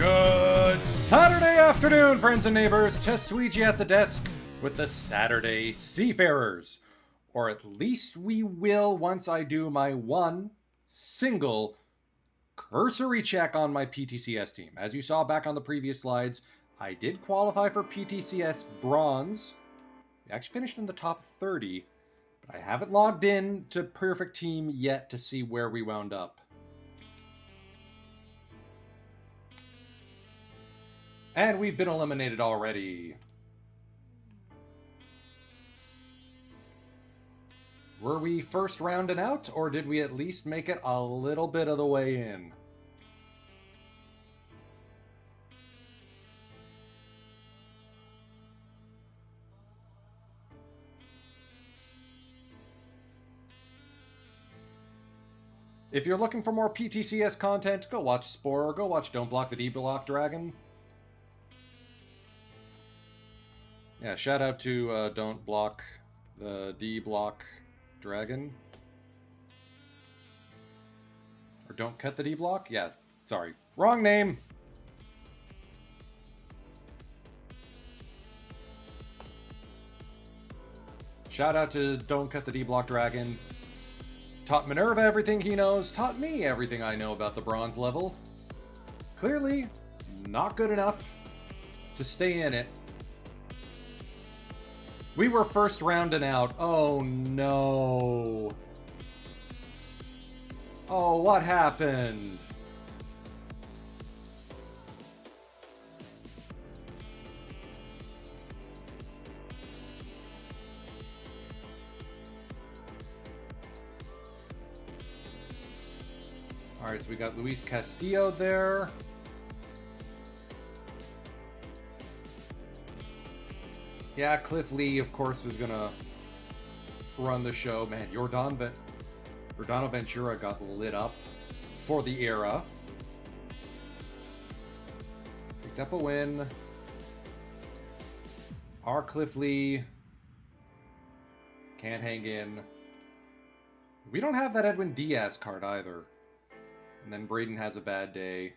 Good Saturday afternoon, friends and neighbors. Testuigi at the desk with the Saturday Seafarers. Or at least we will once I do my one single cursory check on my PTCS team. As you saw back on the previous slides, I did qualify for PTCS Bronze. I actually finished in the top 30, but I haven't logged in to Perfect Team yet to see where we wound up. And we've been eliminated already. Were we first rounding out, or did we at least make it a little bit of the way in? If you're looking for more PTCS content, go watch Spore, go watch Don't Block the D-Block Dragon. Yeah, shout out to Don't Block the D Block Dragon. Or Don't Cut the D Block? Yeah, sorry. Wrong name! Shout out to Don't Cut the D Block Dragon. Taught Minerva everything he knows, taught me everything I know about the bronze level. Clearly, not good enough to stay in it. We were first rounding out. Oh no. Oh, what happened? Alright, so we got Luis Castillo there. Yeah, Cliff Lee, of course, is gonna run the show. Man, Jordano Ventura got lit up for the era. Picked up a win. Our Cliff Lee can't hang in. We don't have that Edwin Diaz card either. And then Braden has a bad day.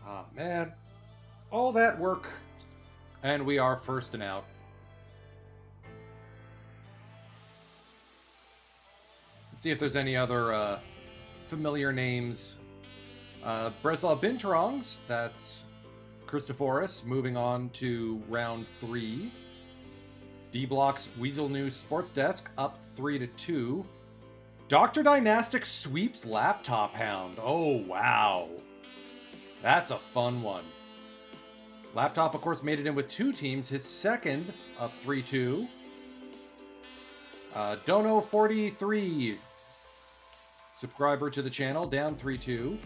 Ah, man. All that work. And we are first and out. Let's see if there's any other familiar names. Breslav Binterongs, that's Christophorus, moving on to round 3. D-Block's Weasel News Sports Desk, up 3-2. Dr. Dynastic sweeps Laptop Hound. Oh, wow. That's a fun one. Laptop, of course, made it in with 2 teams. His second, up 3-2. Dono43, subscriber to the channel, down 3-2.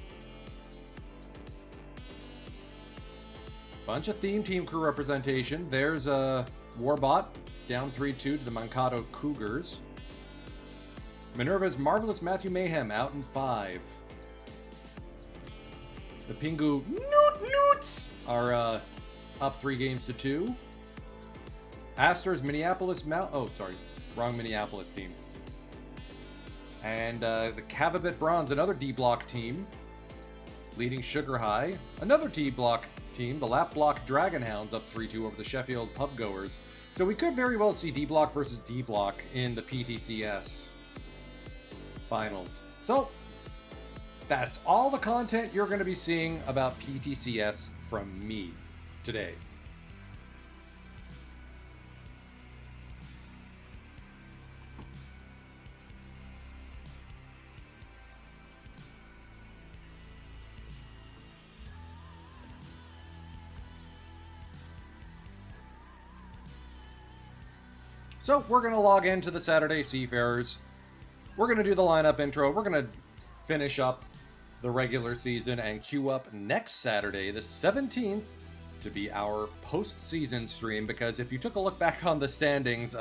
Bunch of theme team crew representation. There's a Warbot, down 3-2 to the Mankato Cougars. Minerva's Marvelous Matthew Mayhem, out in 5. The Pingu Newts are up 3 games to 2. Astor's Minneapolis wrong Minneapolis team. And the Cavabit Bronze, another D-Block team, leading Sugar High. Another D-Block team, the Lap Block Dragon Hounds, up 3-2 over the Sheffield Pubgoers. So we could very well see D-Block versus D-Block in the PTCS finals. So that's all the content you're going to be seeing about PTCS from me today. So we're going to log into the Saturday Seafarers. We're going to do the lineup intro. We're going to finish up the regular season and queue up next Saturday, the 17th, to be our postseason stream. Because if you took a look back on the standings,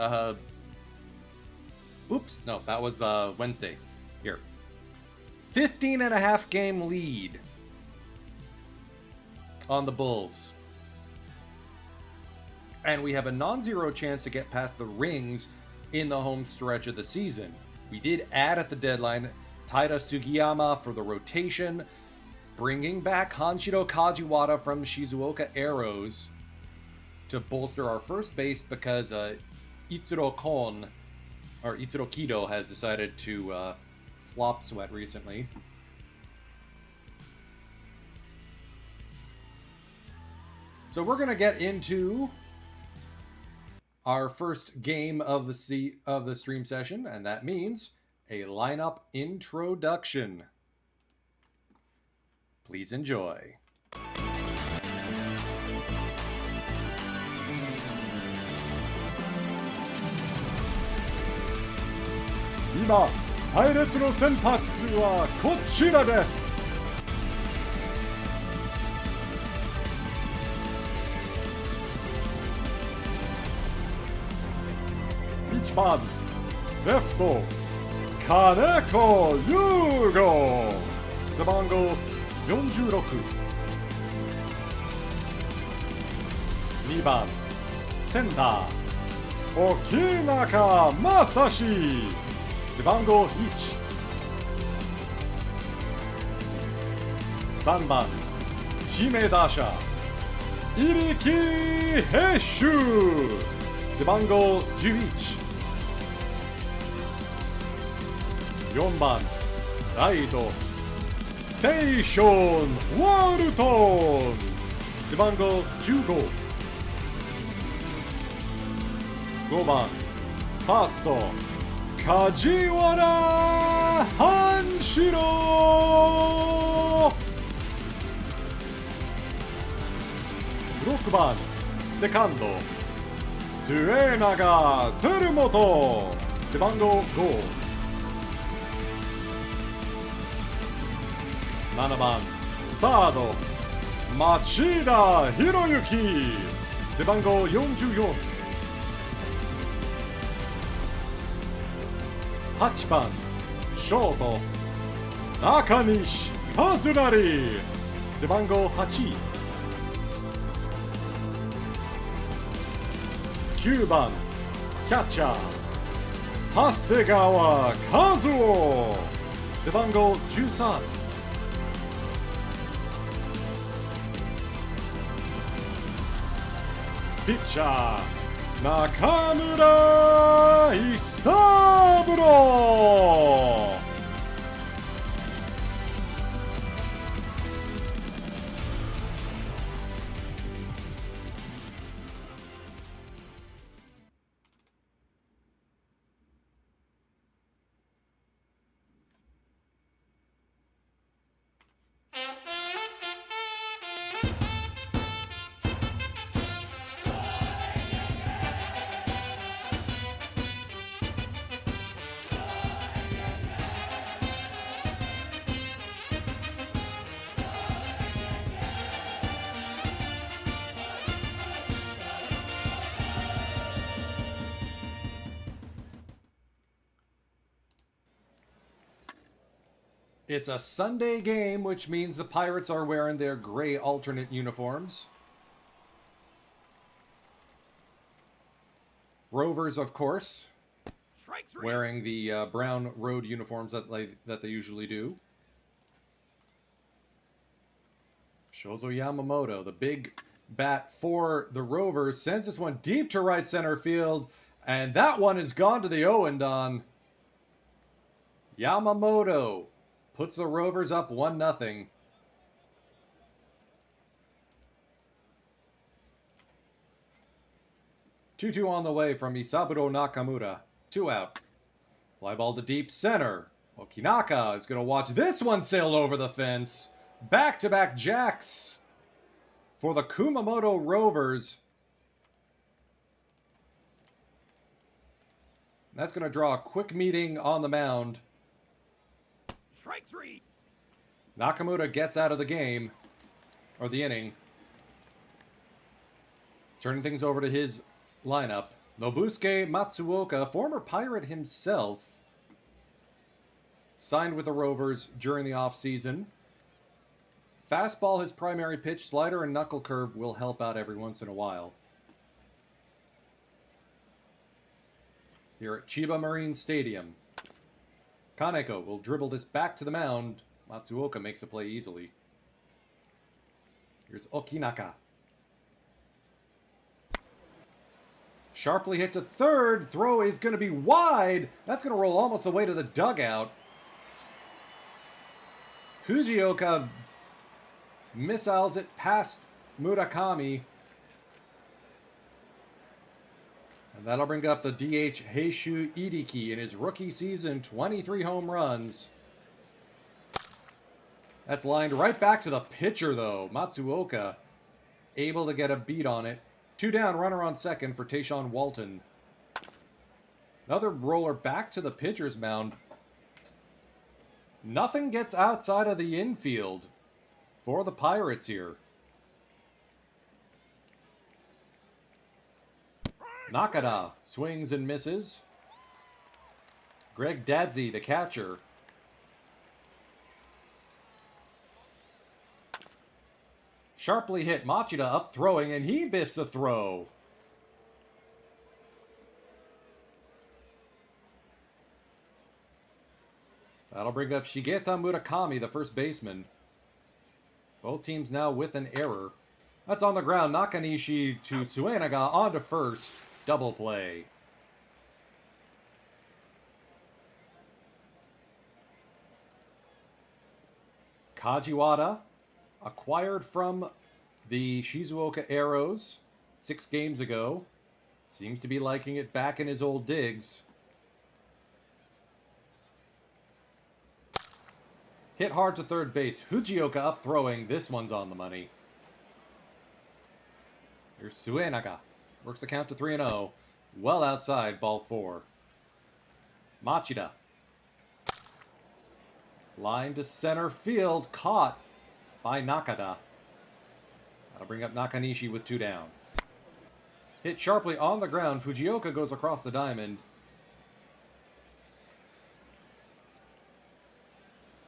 oops, no, that was Wednesday. Here. 15.5 game lead on the Bulls. And we have a non-zero chance to get past the rings in the home stretch of the season. We did add at the deadline Taira Sugiyama for the rotation, bringing back Hanshiro Kajiwara from Shizuoka Arrows to bolster our first base because Itsuro Kido has decided to flop sweat recently. So we're going to get into our first game of the stream session, and that means a lineup introduction. Please enjoy. Ima, 隊列の先発はこちらです。1番レフト金子優吾、背番号46。2番センター沖中正史背番号1。3番指名打者入木ヘシュ背番号11。4番ライトテイション・ワルトン背番号15。5番ファースト梶原半四郎。6番セカンド末永照本背番号5。7番サード町田博之背番号44。8番ショート中西和成背番号8。9番キャッチャー長谷川和夫背番号13。ピッチャー中村伊三郎。It's a Sunday game, which means the Pirates are wearing their gray alternate uniforms. Rovers, of course, wearing the brown road uniforms that they usually do. Shozo Yamamoto, the big bat for the Rovers, sends this one deep to right center field, and that one is gone to the Owendon. Yamamoto puts the Rovers up 1-0. Two on the way from Isaburo Nakamura. 2 out. Fly ball to deep center. Okinaka is going to watch this one sail over the fence. Back-to-back jacks for the Kumamoto Rovers. That's going to draw a quick meeting on the mound. Strike 3. Nakamura gets out of the game, or the inning. Turning things over to his lineup. Nobusuke Matsuoka, former Pirate himself, signed with the Rovers during the offseason. Fastball, his primary pitch, slider and knuckle curve will help out every once in a while. Here at Chiba Marine Stadium. Kaneko will dribble this back to the mound. Matsuoka makes the play easily. Here's Okinaka. Sharply hit to third. Throw is going to be wide. That's going to roll almost the way to the dugout. Fujioka missiles it past Murakami. And that'll bring up the DH Heishu Idiki in his rookie season, 23 home runs. That's lined right back to the pitcher, though. Matsuoka able to get a beat on it. 2 down, runner on second for Tayshaun Walton. Another roller back to the pitcher's mound. Nothing gets outside of the infield for the Pirates here. Nakada swings and misses. Greg Dadzi, the catcher. Sharply hit. Machida up throwing, and he biffs a throw. That'll bring up Shigeta Murakami, the first baseman. Both teams now with an error. That's on the ground. Nakanishi to Tsuenaga on to first. Double play. Kajiwada, acquired from the Shizuoka Arrows 6 games ago. Seems to be liking it back in his old digs. Hit hard to third base. Fujioka up throwing. This one's on the money. Here's Tsuenaga. Works the count to 3-0. Well outside, ball 4. Machida. Line to center field. Caught by Nakada. That'll bring up Nakanishi with 2 down. Hit sharply on the ground. Fujioka goes across the diamond.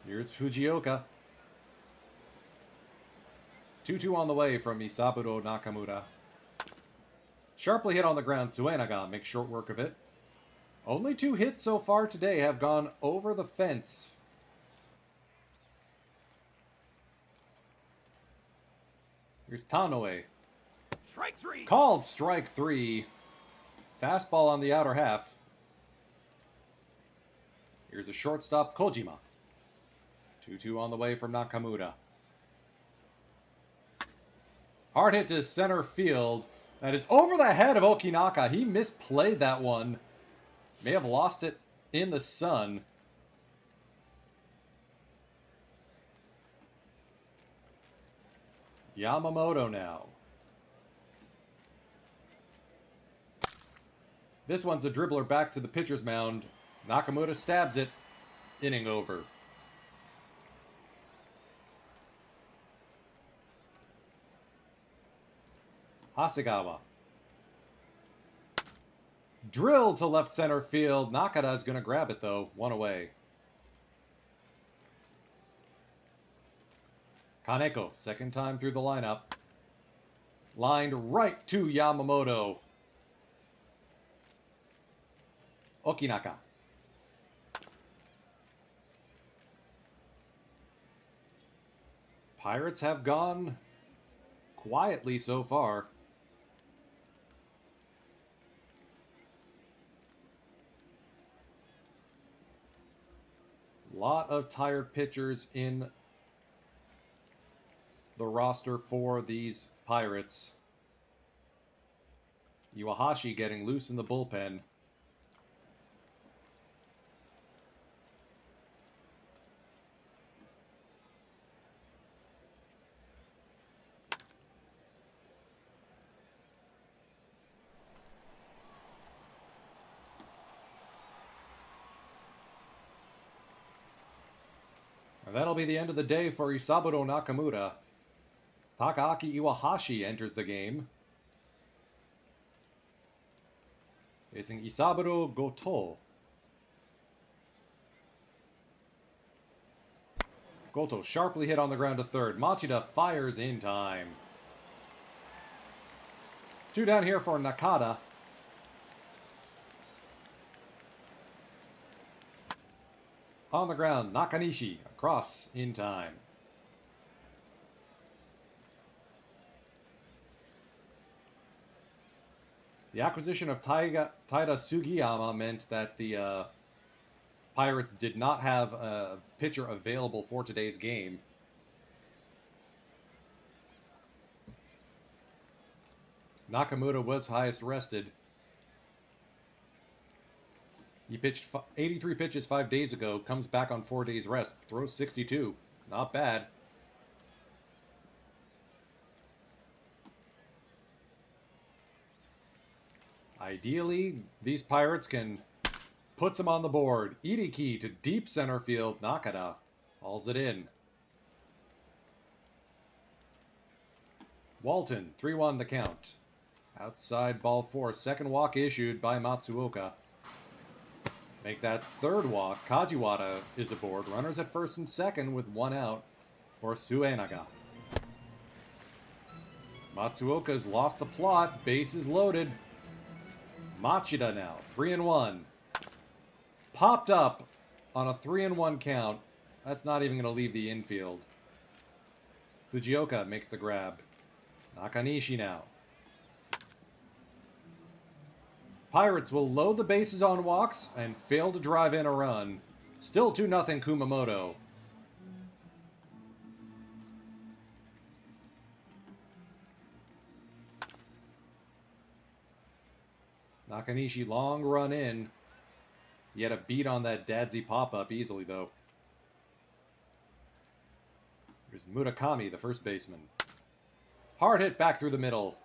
Here's Fujioka. 2-2 on the way from Isaburo Nakamura. Sharply hit on the ground. Tsuenaga makes short work of it. Only 2 hits so far today have gone over the fence. Here's Tanoe. Strike 3. Called strike 3. Fastball on the outer half. Here's a shortstop, Kojima. 2-2 on the way from Nakamura. Hard hit to center field. That is over the head of Okinaka. He misplayed that one. May have lost it in the sun. Yamamoto now. This one's a dribbler back to the pitcher's mound. Nakamura stabs it. Inning over. Hasegawa. Drill to left center field. Nakada's going to grab it, though. 1 away. Kaneko, second time through the lineup. Lined right to Yamamoto. Okinaka. Pirates have gone quietly so far. Lot of tired pitchers in the roster for these Pirates. Iwahashi getting loose in the bullpen. And that'll be the end of the day for Isaburo Nakamura. Takaaki Iwahashi enters the game. Facing Isaburo Goto. Goto sharply hit on the ground to third. Machida fires in time. 2 down here for Nakada. On the ground, Nakanishi across in time. The acquisition of Taida Sugiyama meant that the Pirates did not have a pitcher available for today's game. Nakamura was highest rested. He pitched 83 pitches 5 days ago, comes back on 4 days rest, throws 62. Not bad. Ideally, these Pirates can put some on the board. Idiki to deep center field. Nakada hauls it in. Walton, 3-1 the count. Outside ball 4. Second walk issued by Matsuoka. Make that third walk. Kajiwada is aboard. Runners at first and second with 1 out for Tsuenaga. Matsuoka's lost the plot. Base is loaded. Machida now. 3-1. Popped up on a 3-1 count. That's not even going to leave the infield. Fujioka makes the grab. Nakanishi now. Pirates will load the bases on walks and fail to drive in a run. Still 2-0 Kumamoto. Nakanishi long run in. He had a beat on that Dadsy pop-up easily, though. Here's Murakami, the first baseman. Hard hit back through the middle.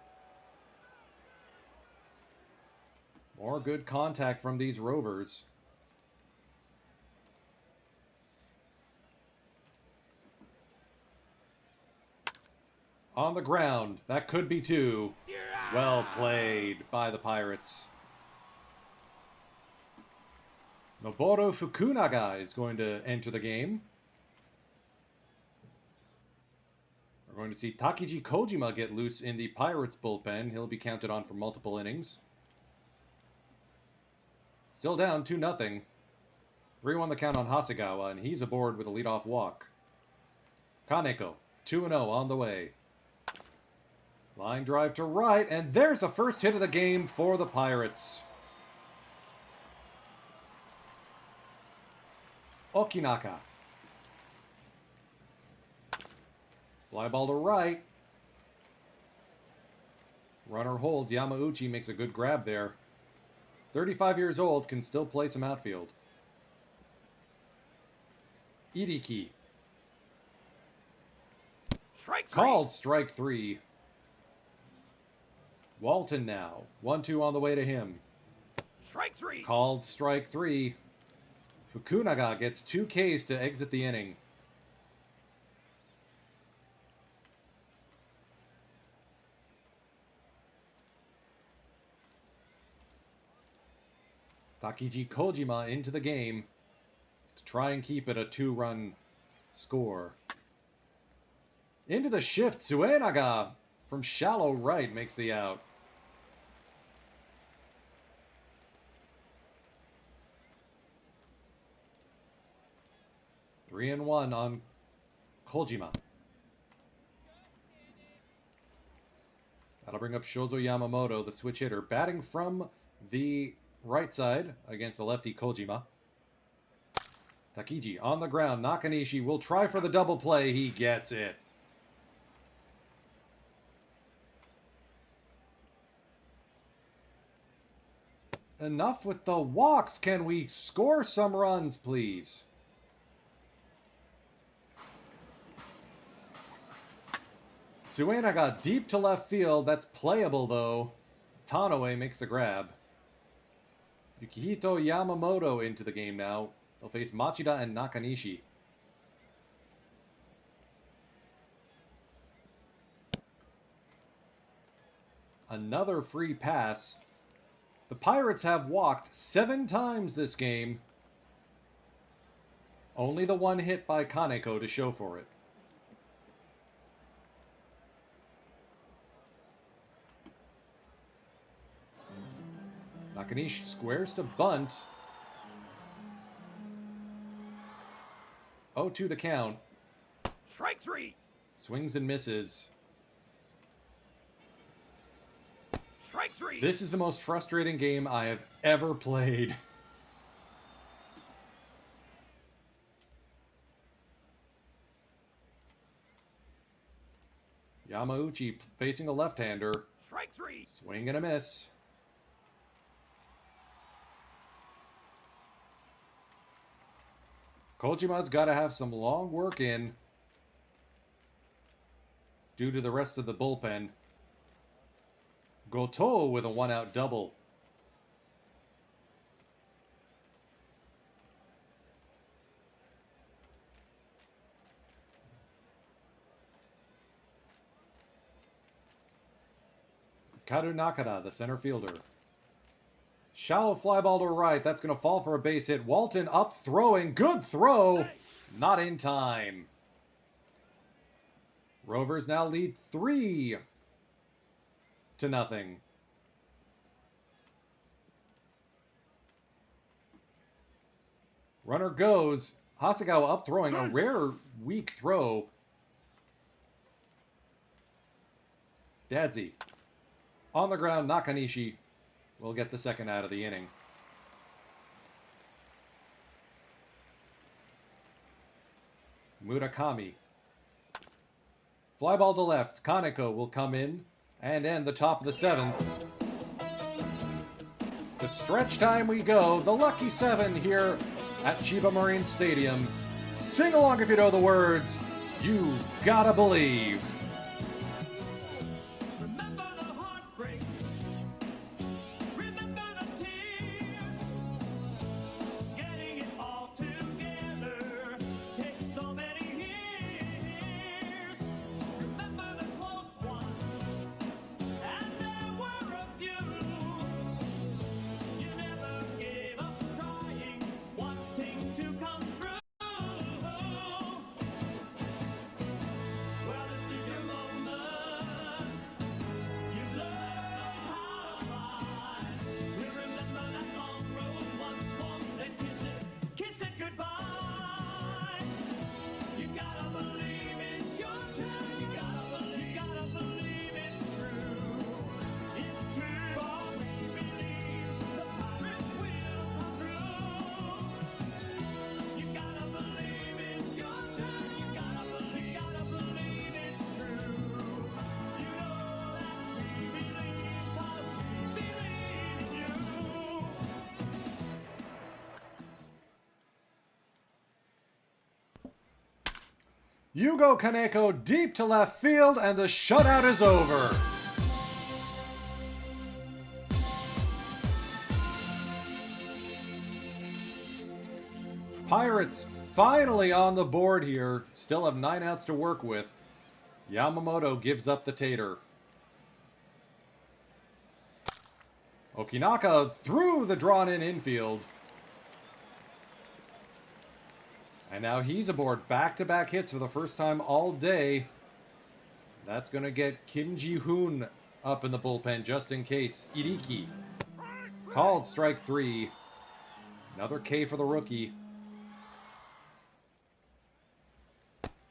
More good contact from these Rovers. On the ground. That could be 2. Well played by the Pirates. Noboru Fukunaga is going to enter the game. We're going to see Takiji Kojima get loose in the Pirates bullpen. He'll be counted on for multiple innings. Still down 2-0. 3-1 the count on Hasegawa, and he's aboard with a leadoff walk. Kaneko, 2-0 on the way. Line drive to right, and there's the first hit of the game for the Pirates. Okinaka. Fly ball to right. Runner holds. Yamauchi makes a good grab there. 35 years old, can still play some outfield. Iriki. Strike 3. Called strike 3. Walton now. 1-2 on the way to him. Strike 3. Called strike 3. Fukunaga gets 2 Ks to exit the inning. Takiji Kojima into the game to try and keep it a 2-run score. Into the shift, Suenaga from shallow right makes the out. Three and 1 on Kojima. That'll bring up Shozo Yamamoto, the switch hitter, batting from the right side against the lefty Kojima. Takiji on the ground. Nakanishi will try for the double play. He gets it. Enough with the walks. Can we score some runs, please? Suenaga deep to left field. That's playable, though. Tanoe makes the grab. Yukihito Yamamoto into the game now. They'll face Machida and Nakanishi. Another free pass. The Pirates have walked 7 times this game. Only the one hit by Kaneko to show for it. Nakanishi squares to bunt. 0-2 the count. Strike 3. Swings and misses. Strike 3. This is the most frustrating game I have ever played. Yamauchi facing a left-hander. Strike 3. Swing and a miss. Kojima's got to have some long work in due to the rest of the bullpen. Goto with a 1-out double. Karu Nakada, the center fielder. Shallow fly ball to right. That's going to fall for a base hit. Walton up throwing. Good throw. Not in time. Rovers now lead 3 0. Runner goes. Hasegawa up throwing. A rare weak throw. Dadzi. On the ground, Nakanishi will get the second out of the inning. Murakami. Fly ball to left. Kaneko will come in and end the top of the 7th. To stretch time we go. The lucky 7 here at Chiba Marine Stadium. Sing along if you know the words. You gotta believe. Remember the heartbreaks. Remember the tears. Getting it all together takes so many years. Remember the close ones, and there were a few. You never gave up trying, wanting to come through. Well, this is your moment. You've learned how to fly. We'll remember that long road once more, then kiss it goodbye. You gotta believe it's your turn. You gotta believe it's true. It's true. For we believe the pirates will come through. You gotta believe it's your turn. You gotta believe it's true. You know that we believe 'cause we believe in you. Yugo Kaneko deep to left field, and the shutout is over. Pirates finally on the board here. Still have 9 outs to work with. Yamamoto gives up the tater. Okinaka through the drawn-in infield. And now he's aboard. Back-to-back hits for the first time all day. That's going to get Kim Ji-hoon up in the bullpen just in case. Iriki. Called strike 3. Another K for the rookie.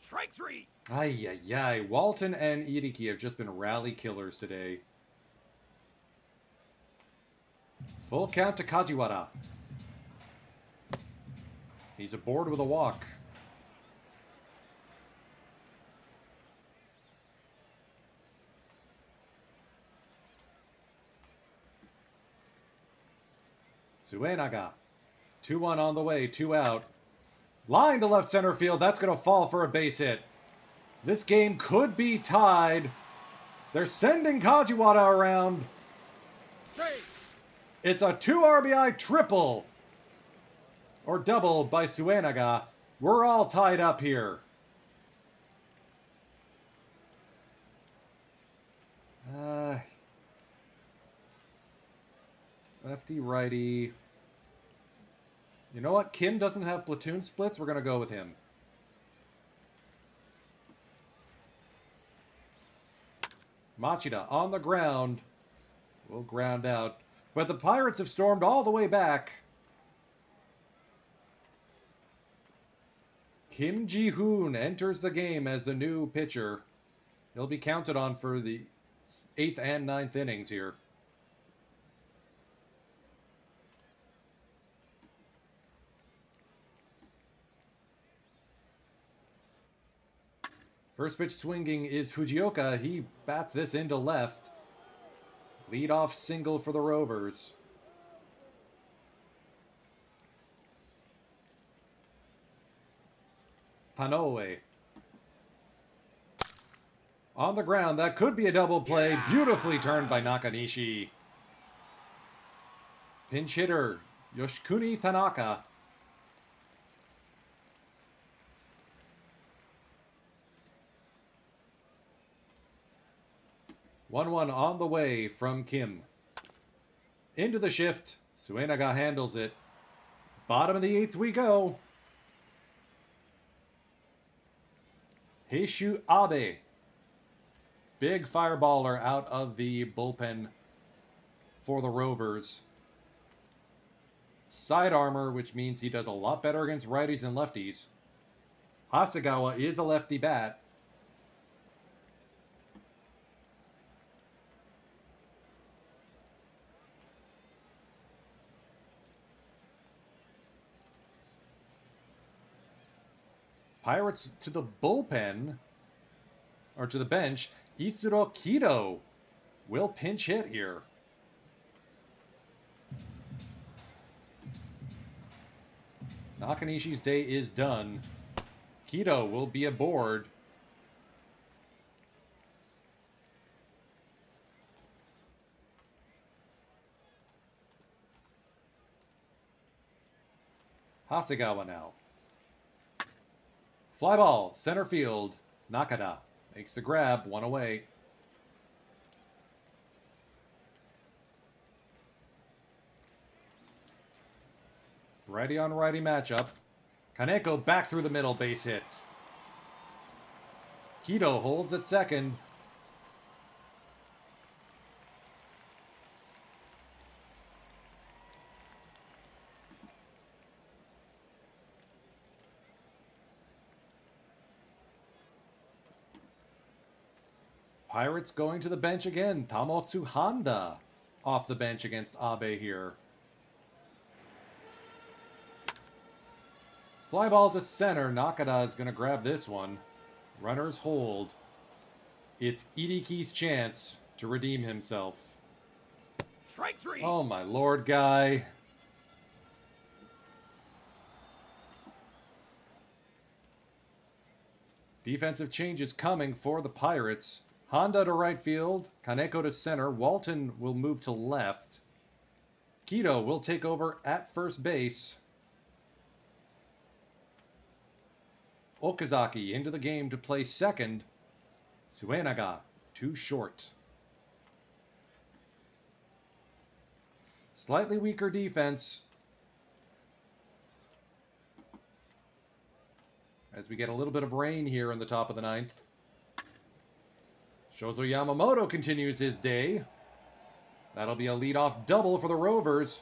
Strike 3. Ay, ay, ay. Walton and Iriki have just been rally killers today. Full count to Kajiwara. He's aboard with a walk. Suenaga. 2-1 on the way, 2 out. Line to left center field. That's going to fall for a base hit. This game could be tied. They're sending Kajiwara around. 3. It's a 2 RBI triple. Or double by Suenaga. We're all tied up here. Lefty, righty. You know what? Kim doesn't have platoon splits. We're going to go with him. Machida on the ground. Will ground out. But the Pirates have stormed all the way back. Kim Ji-hoon enters the game as the new pitcher. He'll be counted on for the 8th and 9th innings here. First pitch swinging is Fujioka. He bats this into left. Leadoff single for the Rovers. Tanoe. On the ground, that could be a double play. Yeah. Beautifully turned by Nakanishi. Pinch hitter, Yoshikuni Tanaka. One on the way from Kim. Into the shift. Suenaga handles it. Bottom of the 8th we go. Heishu Abe. Big fireballer out of the bullpen for the Rovers. Side armor, which means he does a lot better against righties and lefties. Hasegawa is a lefty bat. Pirates to the bullpen, or to the bench. Itsuro Kido will pinch hit here. Nakanishi's day is done. Kido will be aboard. Hasegawa now. Fly ball, center field. Nakada makes the grab, one away. Righty on righty matchup. Kaneko back through the middle, base hit. Kido holds at second. Pirates going to the bench again. Tamotsu Handa off the bench against Abe here. Fly ball to center. Nakada is going to grab this one. Runners hold. It's Idiki's chance to redeem himself. Strike three. Oh my lord, guy. Defensive changes coming for the Pirates. Honda to right field. Kaneko to center. Walton will move to left. Kido will take over at first base. Okazaki into the game to play second. Suenaga too short. Slightly weaker defense. As we get a little bit of rain here in the top of the ninth. Shozo Yamamoto continues his day. That'll be a leadoff double for the Rovers.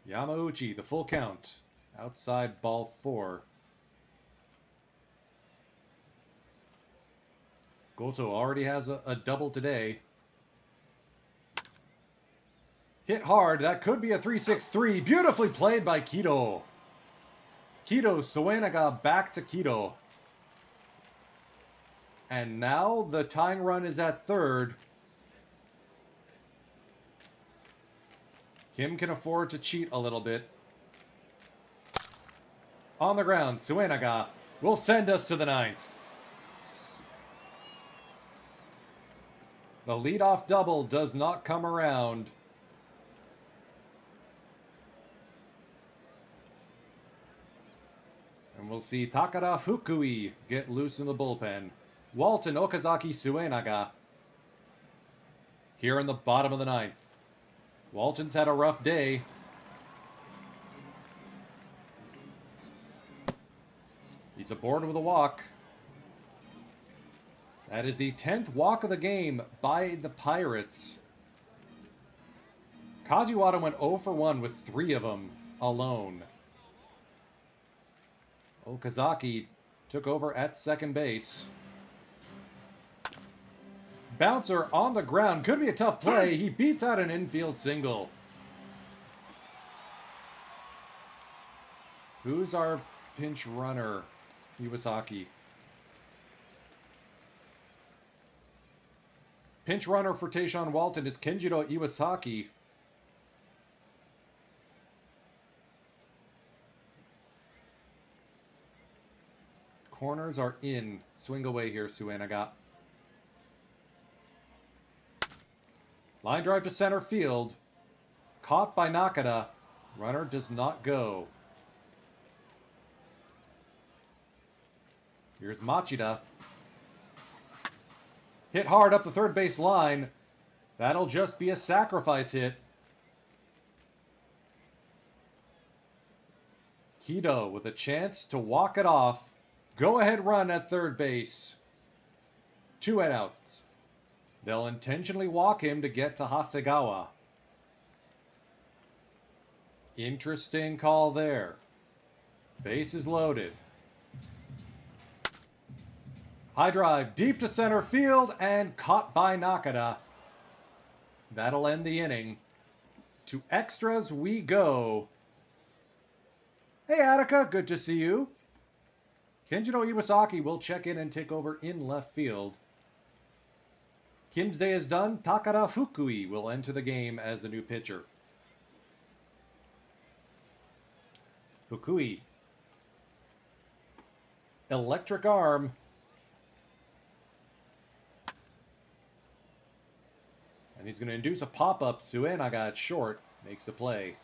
Yamauchi, the full count. Outside ball 4. Goto already has a double today. Hit hard. That could be a 3-6-3. Beautifully played by Kido. Kido, Suenaga back to Kido. And now the tying run is at third. Kim can afford to cheat a little bit. On the ground, Suenaga will send us to the ninth. The leadoff double does not come around. And we'll see Takara Fukui get loose in the bullpen. Walton, Okazaki, Suenaga. Here in the bottom of the ninth. Walton's had a rough day. He's aboard with a walk. That is the 10th walk of the game by the Pirates. Kajiwada went 0 for 1 with 3 of them alone. Okazaki took over at second base. Bouncer on the ground. Could be a tough play. He beats out an infield single. Who's our pinch runner? Iwasaki. Pinch runner for Tayshaun Walton is Kenjiro Iwasaki. Corners are in. Swing away here, Suenaga. Line drive to center field. Caught by Nakada. Runner does not go. Here's Machida. Hit hard up the third base line. That'll just be a sacrifice hit. Kido with a chance to walk it off. Go-ahead run at third base. 2 outs. They'll intentionally walk him to get to Hasegawa. Interesting call there. Base is loaded. High drive deep to center field and caught by Nakada. That'll end the inning. To extras we go. Hey Attica, good to see you. Kenjiro Iwasaki will check in and take over in left field. Kim's day is done. Takara Fukui will enter the game as the new pitcher. Fukui. Electric arm. And he's going to induce a pop-up. Suenaga at short makes the play.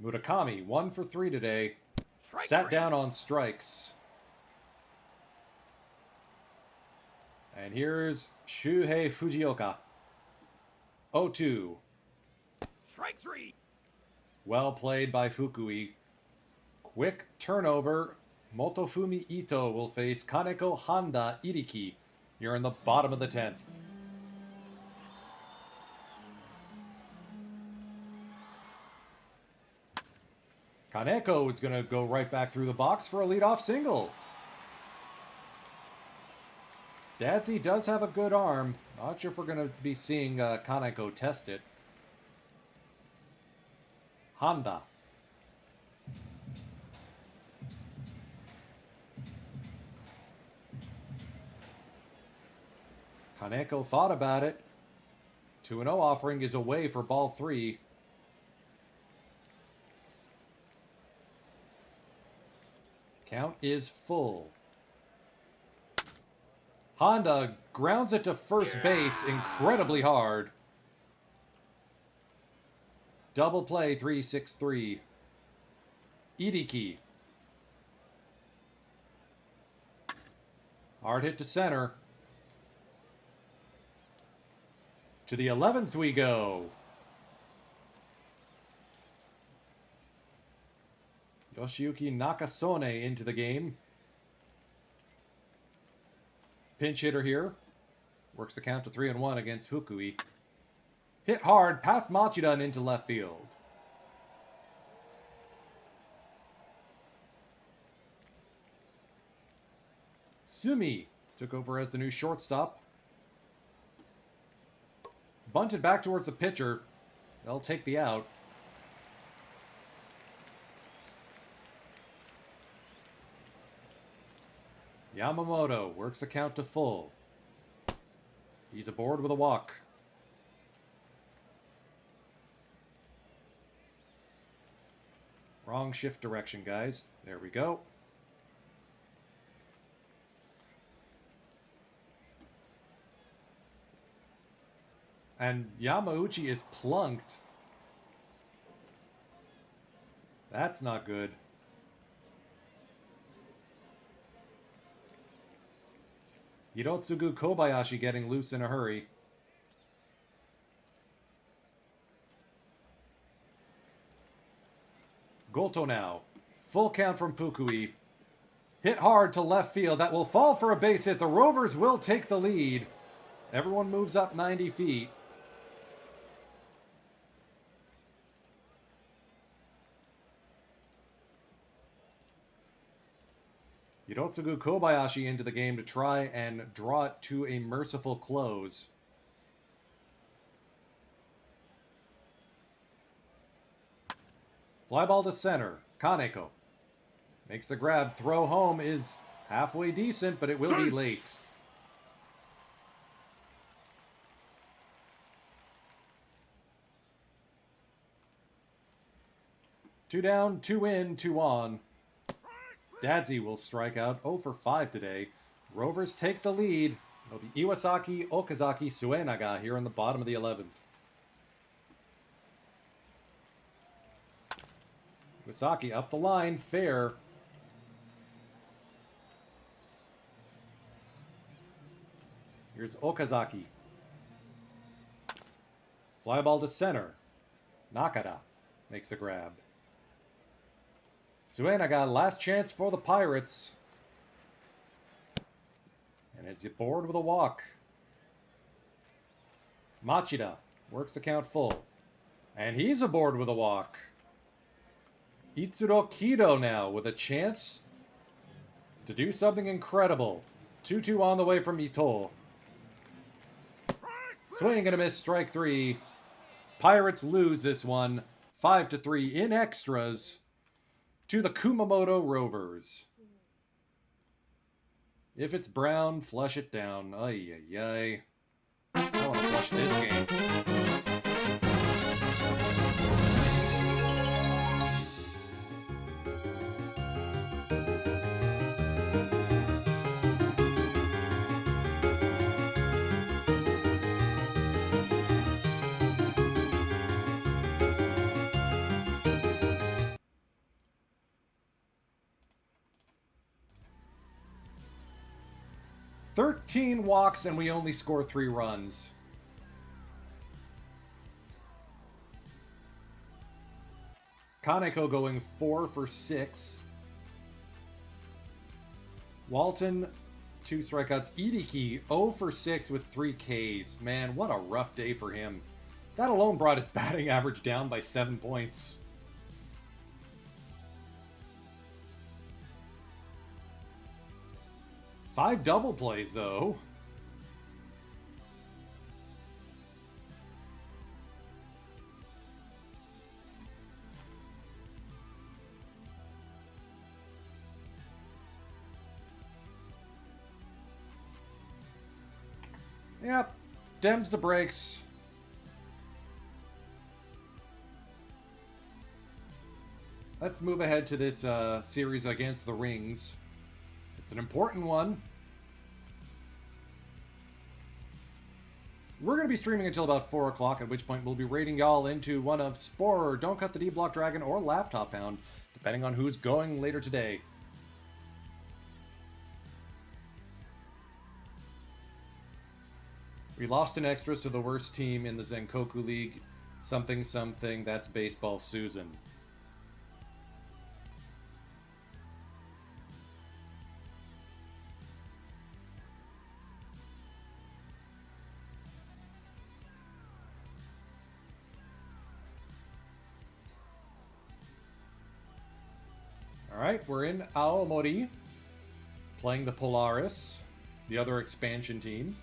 Murakami, 1 for 3 today. Sat down on strikes. And here's Shuhei Fujioka. 0-2. Strike 3. Well played by Fukui. Quick turnover. Motofumi Ito will face Kaneko Handa Iriki here in the bottom of the 10th. Kaneko is going to go right back through the box for a leadoff single. Dadsy does have a good arm. Not sure if we're going to be seeing Kaneko test it. Honda. Kaneko thought about it. 2-0 offering is away for ball 3. Count is full. Honda grounds it to first base incredibly hard. Double play, 3-6-3. Idiki. Hard hit to center. To the 11th we go. Yoshiyuki Nakasone into the game. Pinch hitter here. Works the count to 3-1 against Fukui. Hit hard past Machida and into left field. Sumi took over as the new shortstop. Bunted back towards the pitcher. They'll take the out. Yamamoto works the count to full. He's aboard with a walk. Wrong shift direction, guys. There we go. And Yamauchi is plunked. That's not good. Hirotsugu Kobayashi getting loose in a hurry. Goto now. Full count from Fukui. Hit hard to left field. That will fall for a base hit. The Rovers will take the lead. Everyone moves up 90 feet. Hirotsugu Kobayashi into the game to try and draw it to a merciful close. Fly ball to center. Kaneko makes the grab. Throw home is halfway decent, but it will be late. Two down, 2 in, 2 on. Dadsy will strike out 0 for 5 today. Rovers take the lead. It'll be Iwasaki, Okazaki, Suenaga here in the bottom of the 11th. Iwasaki up the line, fair. Here's Okazaki. Fly ball to center. Nakada makes the grab. Suenaga, last chance for the Pirates. And it's aboard with a walk. Machida works the count full. And he's aboard with a walk. Itsuro Kido now with a chance to do something incredible. 2-2 on the way from Ito. Swing and a miss, strike three. Pirates lose this one 5-3 in extras to the Kumamoto Rovers. If it's brown, flush it down. Ay, ay, ay. I want to flush this game. 13 walks and we only score 3 runs. Kaneko going 4 for 6. Walton, 2 strikeouts. Idiki, 0 for 6 with 3 Ks. Man, what a rough day for him. That alone brought his batting average down by 7 points. Five double plays, though. Yep, Dems to breaks. Let's move ahead to this series against the Rings. It's an important one. We're going to be streaming until about 4 o'clock, at which point we'll be raiding y'all into one of Sporer, Don't Cut the D-Block Dragon, or Laptop Hound, depending on who's going later today. We lost in extras to the worst team in the Zenkoku League. Something, something, that's baseball, Susan. Alright, we're in Aomori, playing the Polaris, the other expansion team.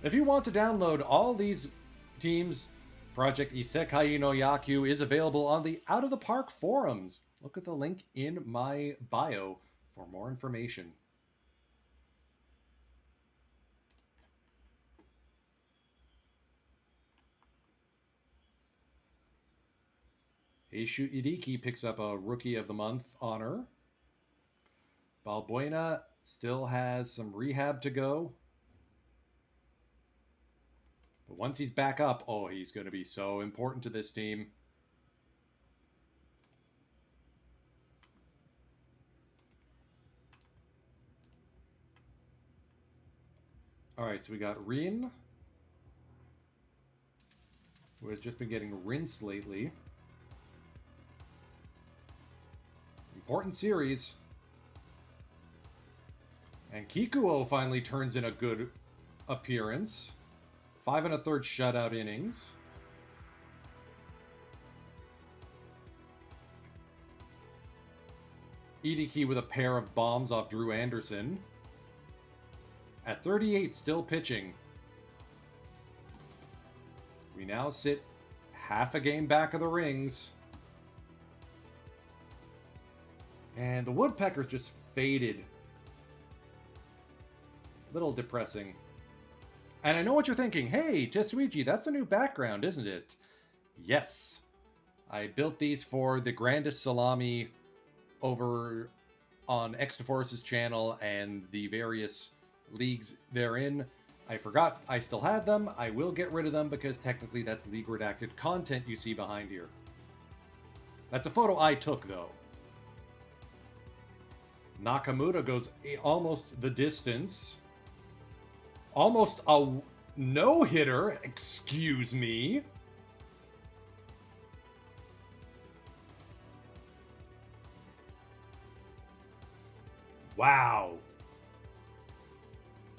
If you want to download all these teams, Project Isekai no Yaku is available on the Out of the Park forums. Look at the link in my bio for more information. Eishu Idiki picks up a Rookie of the Month honor. Balbuena still has some rehab to go. But once he's back up, oh, he's going to be so important to this team. All right, so we got Rin, who has just been getting rinsed lately. Important series. And Kikuo finally turns in a good appearance. 5 1/3 shutout innings. Idiki with a pair of bombs off Drew Anderson. At 38, still pitching. We now sit half a game back of the Rings. And the Woodpeckers just faded. Little depressing. And I know what you're thinking. Hey, Tetsuichi, that's a new background, isn't it? Yes. I built these for the Grandest Salami over on Xtaforce's channel and the various leagues therein. I forgot I still had them. I will get rid of them because technically that's league redacted content you see behind here. That's a photo I took, though. Nakamura goes almost the distance. Almost a no-hitter, excuse me. Wow.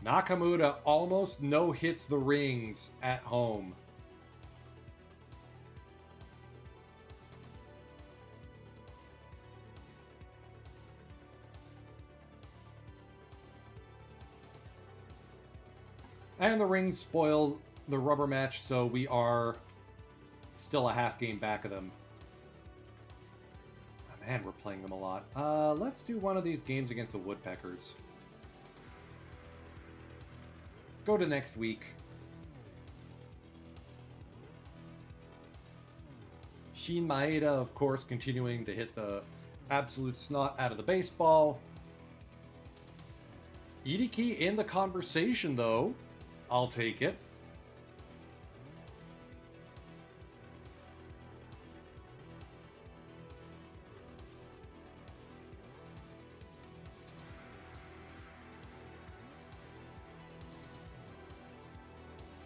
Nakamura almost no-hits the rings at home. And the rings spoil the rubber match, so we are still a half game back of them. Oh, man, we're playing them a lot. Let's do one of these games against the Woodpeckers. Let's go to next week. Shin Maeda, of course, continuing to hit the absolute snot out of the baseball. Idiki in the conversation, though. I'll take it.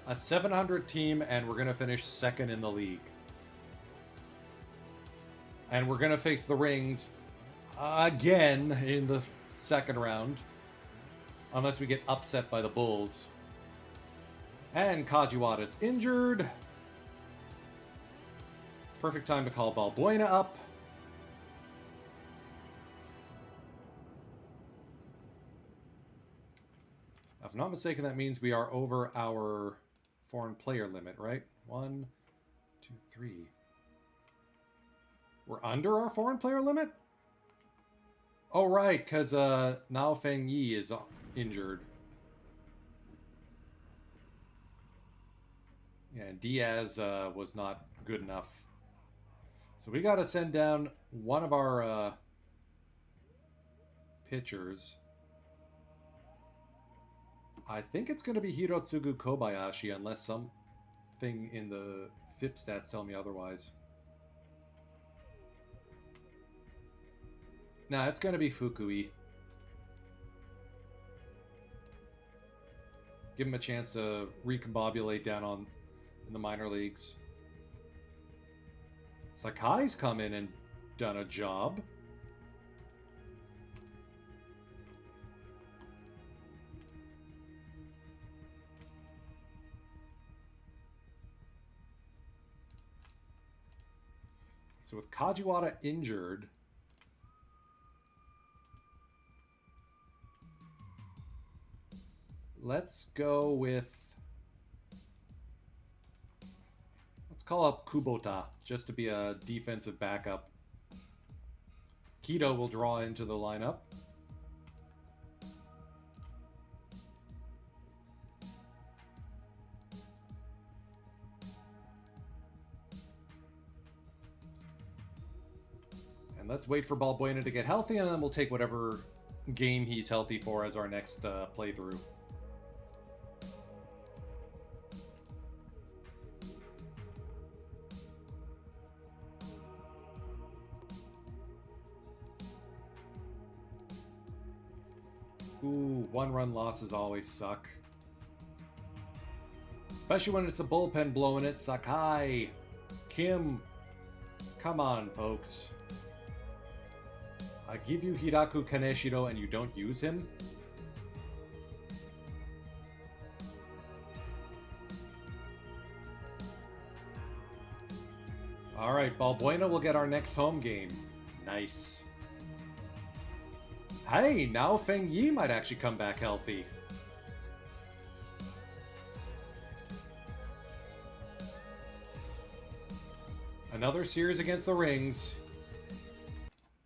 A 700 team, and we're going to finish second in the league. And we're going to face the Rings again in the second round. Unless we get upset by the Bulls. And Kajiwata's injured. Perfect time to call Balbuena up. If I'm not mistaken, that means we are over our foreign player limit, right? 1, 2, 3. We're under our foreign player limit? Oh, right, because Nao Feng Yi is injured. Yeah, and Diaz was not good enough. So we got to send down one of our pitchers. I think it's going to be Hirotsugu Kobayashi, unless something in the FIP stats tell me otherwise. Nah, it's going to be Fukui. Give him a chance to recombobulate down in the minor leagues. Sakai's come in and done a job. So with Kajiwata injured, let's go with... Let's call up Kubota, just to be a defensive backup. Kido will draw into the lineup. And let's wait for Balbuena to get healthy, and then we'll take whatever game he's healthy for as our next playthrough. Ooh, one-run losses always suck. Especially when it's the bullpen blowing it. Sakai, Kim, come on, folks. I give you Hiraku Kaneshiro and you don't use him? Alright, Balbuena will get our next home game. Nice. Hey, now Feng Yi might actually come back healthy. Another series against the Rings.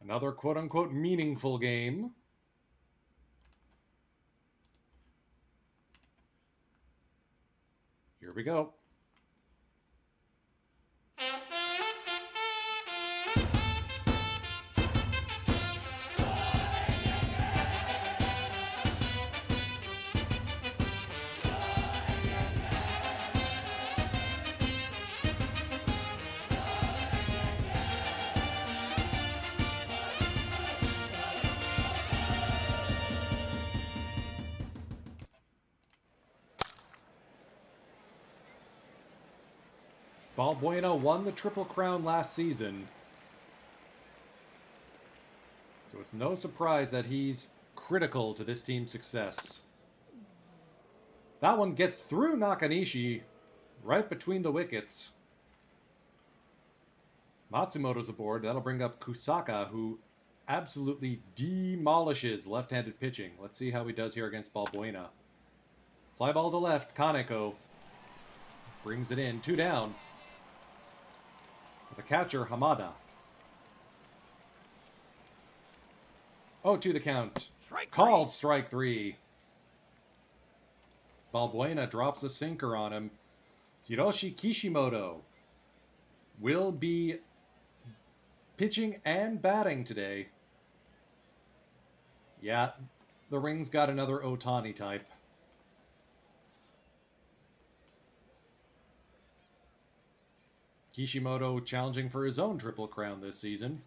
Another quote-unquote meaningful game. Here we go. Balbuena won the Triple Crown last season. So it's no surprise that he's critical to this team's success. That one gets through Nakanishi, right between the wickets. Matsumoto's aboard. That'll bring up Kusaka, who absolutely demolishes left-handed pitching. Let's see how he does here against Balbuena. Fly ball to left. Kaneko brings it in. 2 down. The catcher, Hamada. 0-2 the count. Called strike 3. Balbuena drops a sinker on him. Hiroshi Kishimoto will be pitching and batting today. Yeah, the ring's got another Otani type. Kishimoto challenging for his own Triple Crown this season.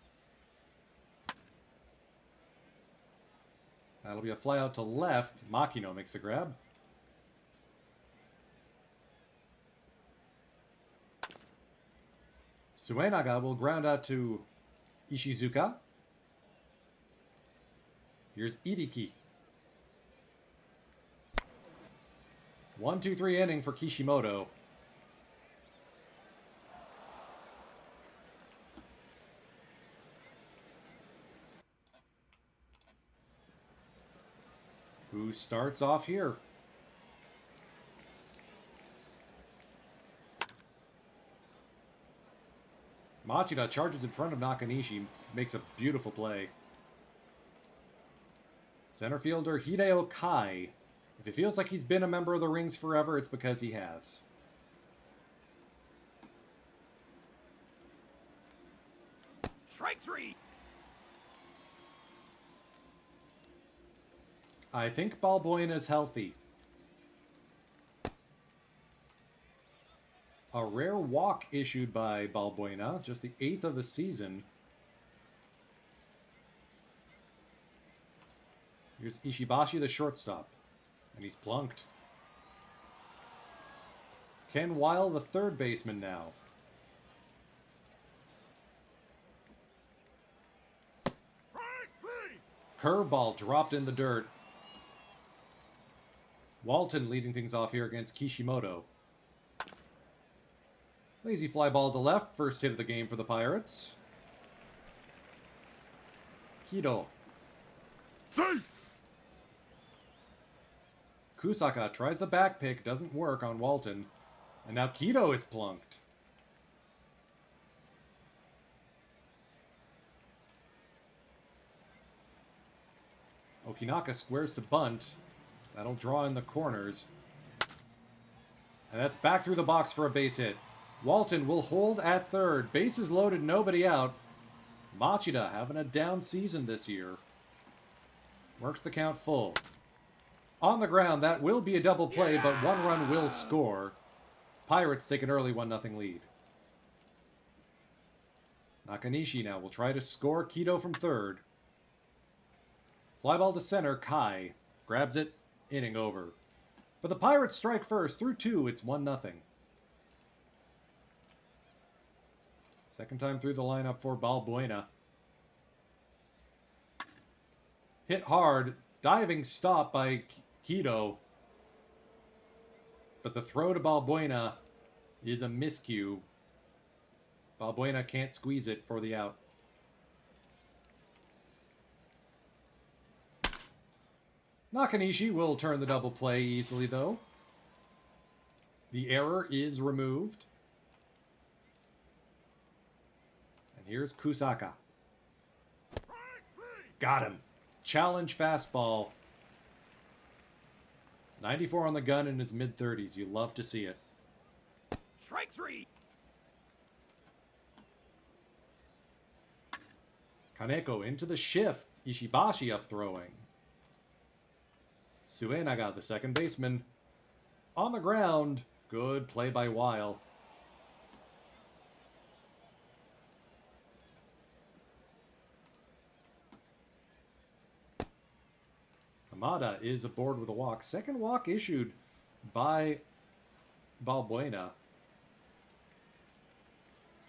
That'll be a fly out to left. Makino makes the grab. Suenaga will ground out to Ishizuka. Here's Idiki. 1-2-3 inning for Kishimoto. Who starts off here? Machida charges in front of Nakanishi, makes a beautiful play. Center fielder Hideo Kai. If it feels like he's been a member of the Rings forever, it's because he has. Strike 3. I think Balbuena is healthy. A rare walk issued by Balbuena, just the 8th of the season. Here's Ishibashi, the shortstop, and he's plunked. Ken Weil, the third baseman now. Curveball dropped in the dirt. Walton leading things off here against Kishimoto. Lazy fly ball to left. First hit of the game for the Pirates. Kido. Safe. Kusaka tries the back pick. Doesn't work on Walton. And now Kido is plunked. Okinaka squares to bunt. That'll draw in the corners. And that's back through the box for a base hit. Walton will hold at third. Bases loaded, nobody out. Machida having a down season this year. Works the count full. On the ground, that will be a double play, but 1 run will score. Pirates take an early 1-0 lead. Nakanishi now will try to score Kido from third. Fly ball to center, Kai. Grabs it, inning over. But the Pirates strike first. Through 2, it's 1-0. Second time through the lineup for Balbuena. Hit hard. Diving stop by Kido. But the throw to Balbuena is a miscue. Balbuena can't squeeze it for the out. Nakanishi will turn the double play easily, though. The error is removed. And here's Kusaka. Got him. Challenge fastball. 94 on the gun in his mid-30s. You love to see it. Strike 3. Kaneko into the shift. Ishibashi up throwing. Suenaga, the second baseman. On the ground. Good play by Weil. Hamada is aboard with a walk. Second walk issued by Balbuena.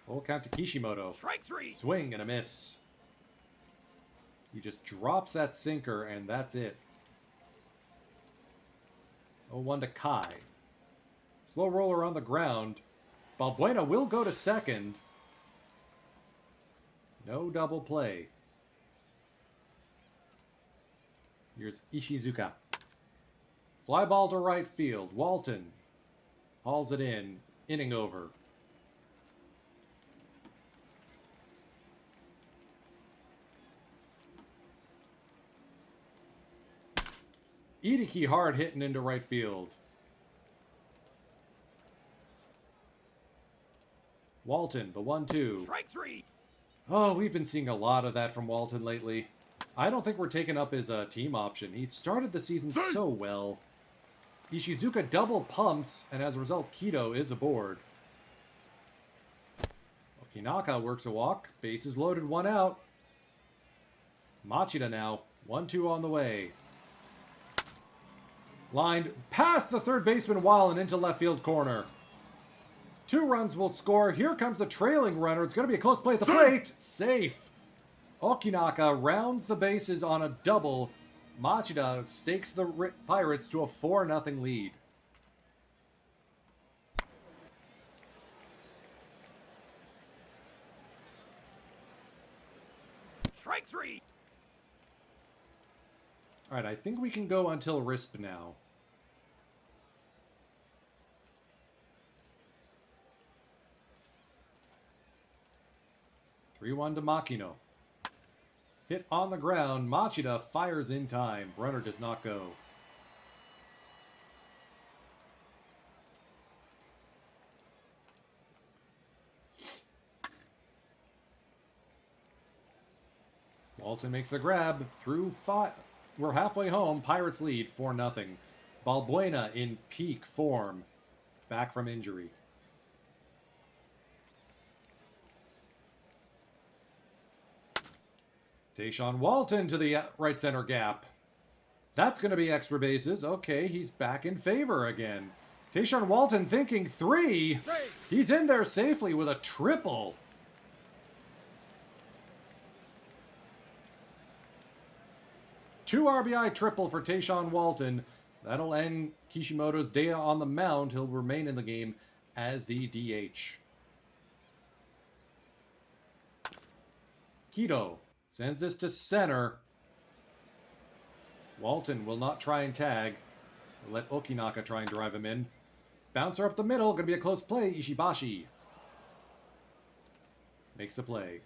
Full count to Kishimoto. Strike three. Swing and a miss. He just drops that sinker, and that's it. 0-1 to Kai. Slow roller on the ground. Balbuena will go to second. No double play. Here's Ishizuka. Fly ball to right field. Walton hauls it in. Inning over. Idiki hard hitting into right field. Walton, the 1-2. Strike three. Oh, we've been seeing a lot of that from Walton lately. I don't think we're taking up his team option. He started the season so well. Ishizuka double pumps, and as a result, Kido is aboard. Okinaka works a walk. Bases loaded, 1 out. Machida now. 1-2 on the way. Lined past the third baseman while and into left field corner. 2 runs will score. Here comes the trailing runner. It's going to be a close play at the plate. Safe. Okinaka rounds the bases on a double. Machida stakes the Pirates to a 4-0 lead. Strike three. All right, I think we can go until RISP now. Three-one to Makino. Hit on the ground. Machida fires in time. Brunner does not go. Walton makes the grab. Through 5. We're halfway home. Pirates lead 4-0. Balbuena in peak form. Back from injury. Tayshaun Walton to the right center gap. That's going to be extra bases. Okay, he's back in favor again. Tayshaun Walton thinking 3. He's in there safely with a triple. Two RBI triple for Tayshaun Walton. That'll end Kishimoto's day on the mound. He'll remain in the game as the DH. Kido sends this to center. Walton will not try and tag. He'll let Okinaka try and drive him in. Bouncer up the middle. Going to be a close play. Ishibashi makes the play.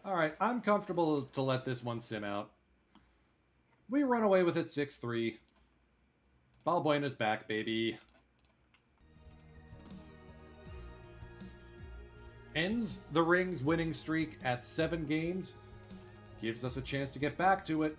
All right, I'm comfortable to let this one sim out. We run away with it 6-3. Balbuena's back, baby. Ends the Ring's winning streak at 7 games. Gives us a chance to get back to it.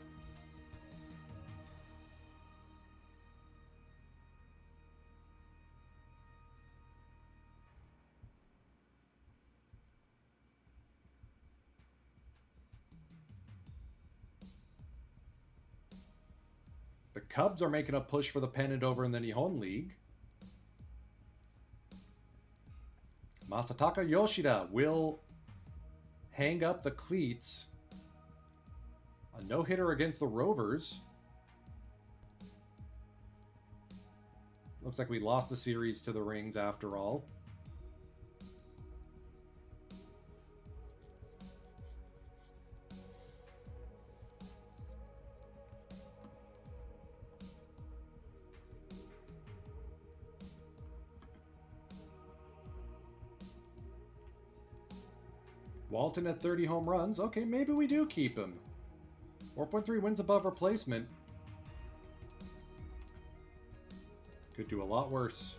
The Cubs are making a push for the pennant over in the Nihon League. Masataka Yoshida will hang up the cleats. A no-hitter against the Rovers. Looks like we lost the series to the Rings after all. Walton at 30 home runs. Okay, maybe we do keep him. 4.3 wins above replacement. Could do a lot worse.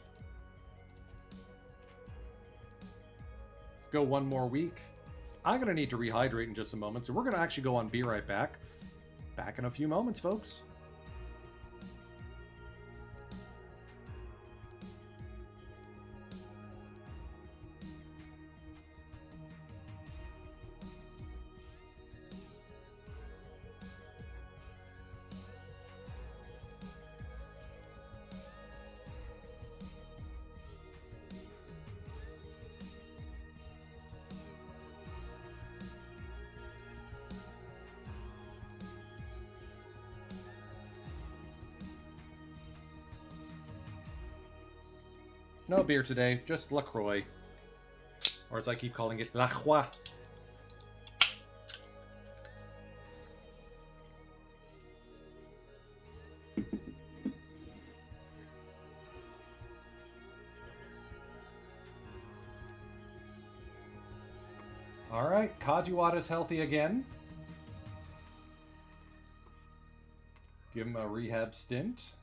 Let's go one more week. I'm going to need to rehydrate in just a moment, so we're going to actually go on Be Right Back. Back in a few moments, folks. No beer today, just LaCroix. Or as I keep calling it, La Croix. Alright, Kajiwada's healthy again. Give him a rehab stint.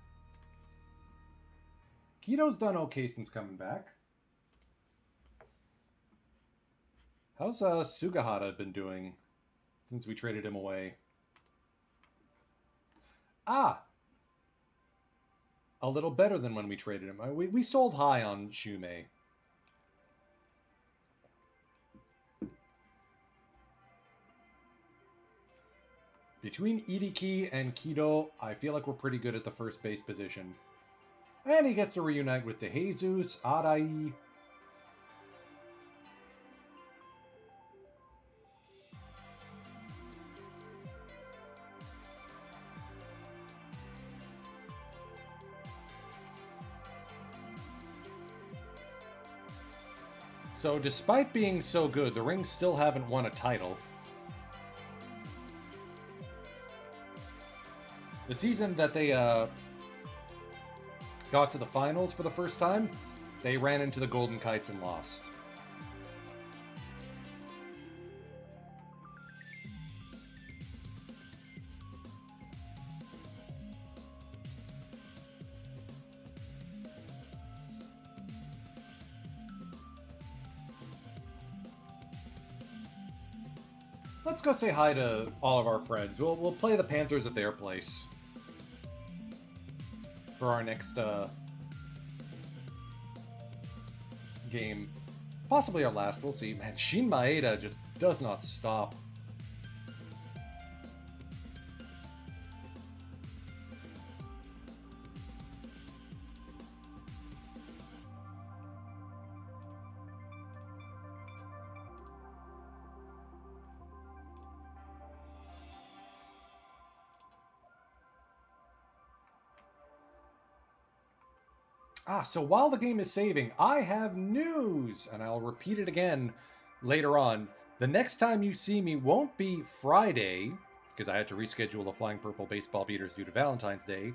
Kito's done okay since coming back. How's Sugahara been doing since we traded him away? Ah! A little better than when we traded him. We sold high on Shumei. Between Idiki and Kito, I feel like we're pretty good at the first base position. And he gets to reunite with DeJesus, Arai. So despite being so good, the Rings still haven't won a title. The season that they got to the finals for the first time, they ran into the Golden Kites and lost. Let's go say hi to all of our friends. We'll play the Panthers at their place for our next game. Possibly our last, we'll see. Man, Shin Maeda just does not stop. So while the game is saving, I have news, and I'll repeat it again later on. The next time you see me won't be Friday, because I had to reschedule the Flying Purple Baseball Beaters due to Valentine's Day,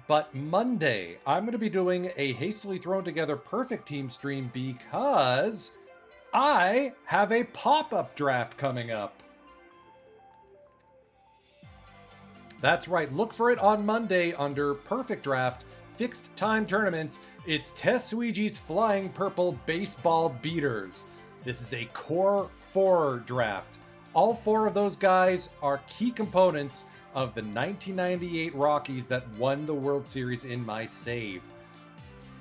but Monday. I'm going to be doing a hastily thrown together perfect team stream because I have a pop-up draft coming up. That's right, look for it on Monday under Perfect Draft. Fixed time tournaments, it's Tetsuiji's Flying Purple Baseball Beaters. This is a core 4 draft. All 4 of those guys are key components of the 1998 Rockies that won the World Series in my save.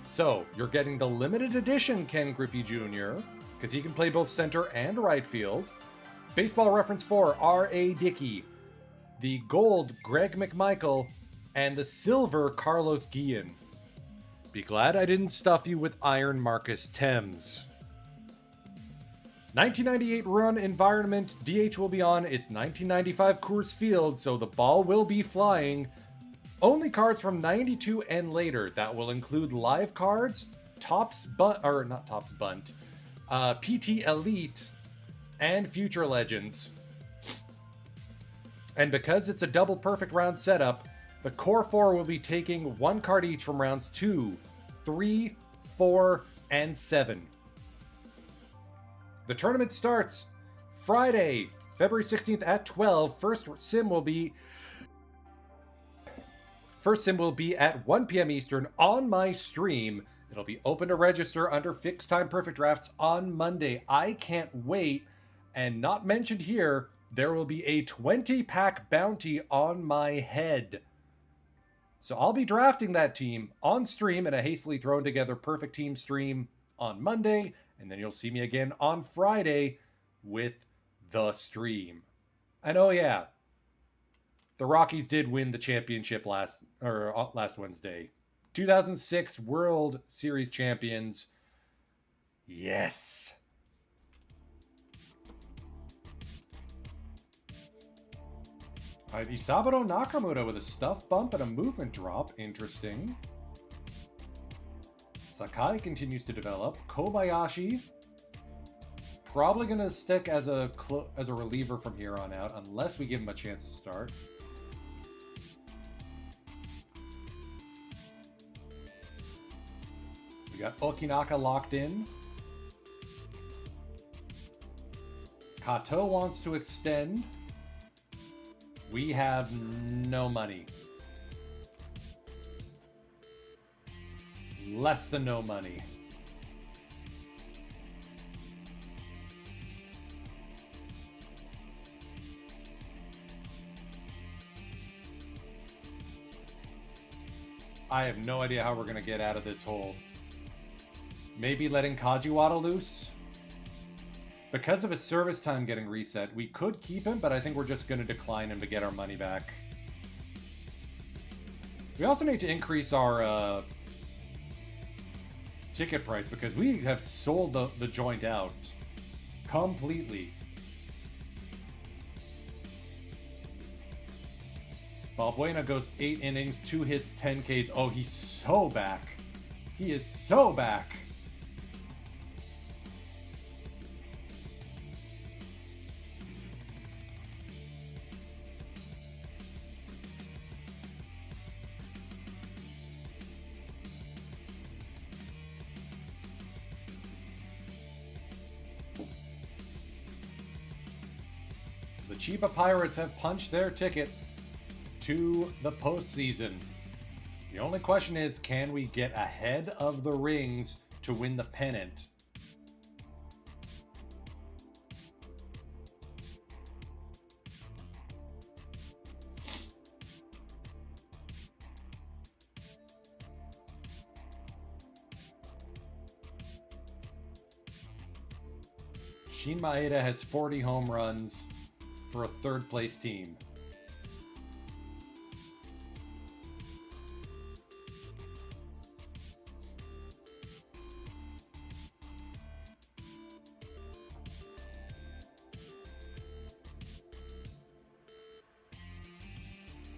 So, you're getting the limited edition Ken Griffey Jr., because he can play both center and right field. Baseball Reference 4, R.A. Dickey. The gold, Greg McMichael. And the silver, Carlos Guillen. Be glad I didn't stuff you with Iron Marcus Thames. 1998 run environment, DH will be on. It's 1995 Coors Field, so the ball will be flying. Only cards from 92 and later. That will include live cards, Topps Bunt, or not Topps Bunt, PT Elite, and Future Legends. And because it's a double perfect round setup, the core 4 will be taking 1 card each from rounds 2, 3, 4, and 7. The tournament starts Friday, February 16th at 12. First sim will be at 1 p.m. Eastern on my stream. It'll be open to register under Fixed Time Perfect Drafts on Monday. I can't wait. And not mentioned here, there will be a 20-pack bounty on my head. So I'll be drafting that team on stream in a hastily thrown together perfect team stream on Monday, and then you'll see me again on Friday with the stream. And oh yeah, the Rockies did win the championship last Wednesday. 2006 World Series champions. Yes. Alright, Isaburo Nakamura with a stuff bump and a movement drop. Interesting. Sakai continues to develop. Kobayashi probably going to stick as a reliever from here on out, unless we give him a chance to start. We got Okinaka locked in. Kato wants to extend. We have no money. Less than no money. I have no idea how we're going to get out of this hole. Maybe letting Kajiwara loose? Because of his service time getting reset, we could keep him, but I think we're just going to decline him to get our money back. We also need to increase our ticket price because we have sold the joint out completely. Balbuena goes 8 innings, 2 hits, 10 Ks. Oh, he's so back. He is so back. The Chiba Pirates have punched their ticket to the postseason. The only question is, can we get ahead of the rings to win the pennant? Shin Maeda has 40 home runs for a third-place team.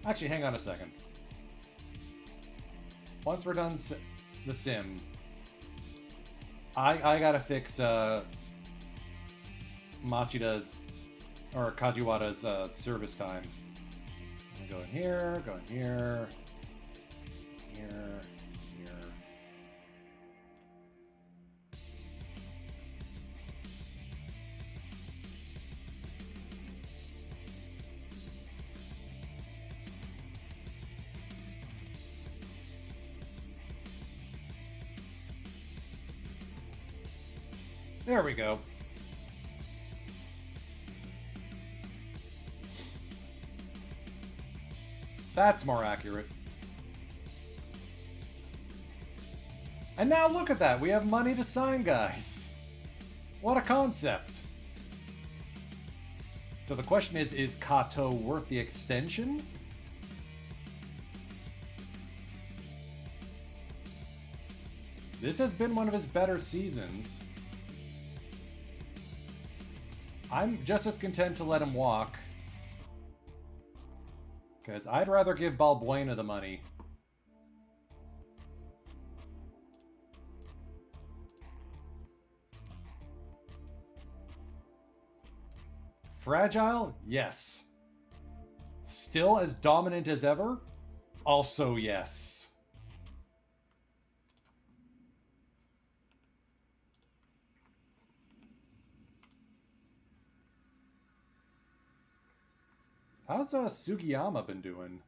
Actually, hang on a second. Once we're done the sim, I gotta fix Machida's or Kajiwara's service time. I'm gonna go in here, here, here. There we go. That's more accurate. And now look at that. We have money to sign, guys. What a concept. So the question is Kato worth the extension? This has been one of his better seasons. I'm just as content to let him walk. Because I'd rather give Balbuena the money. Fragile? Yes. Still as dominant as ever? Also yes. How's Sugiyama been doing?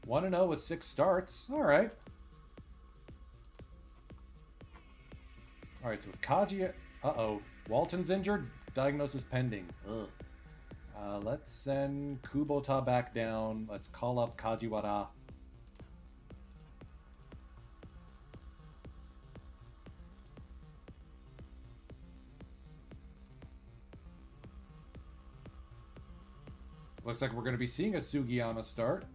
1-0 with 6 starts. Alright. Alright, so with Kaji... Uh-oh. Walton's injured. Diagnosis pending. Ugh. Let's send Kubota back down. Let's call up Kajiwara. Looks like we're going to be seeing a Sugiyama start.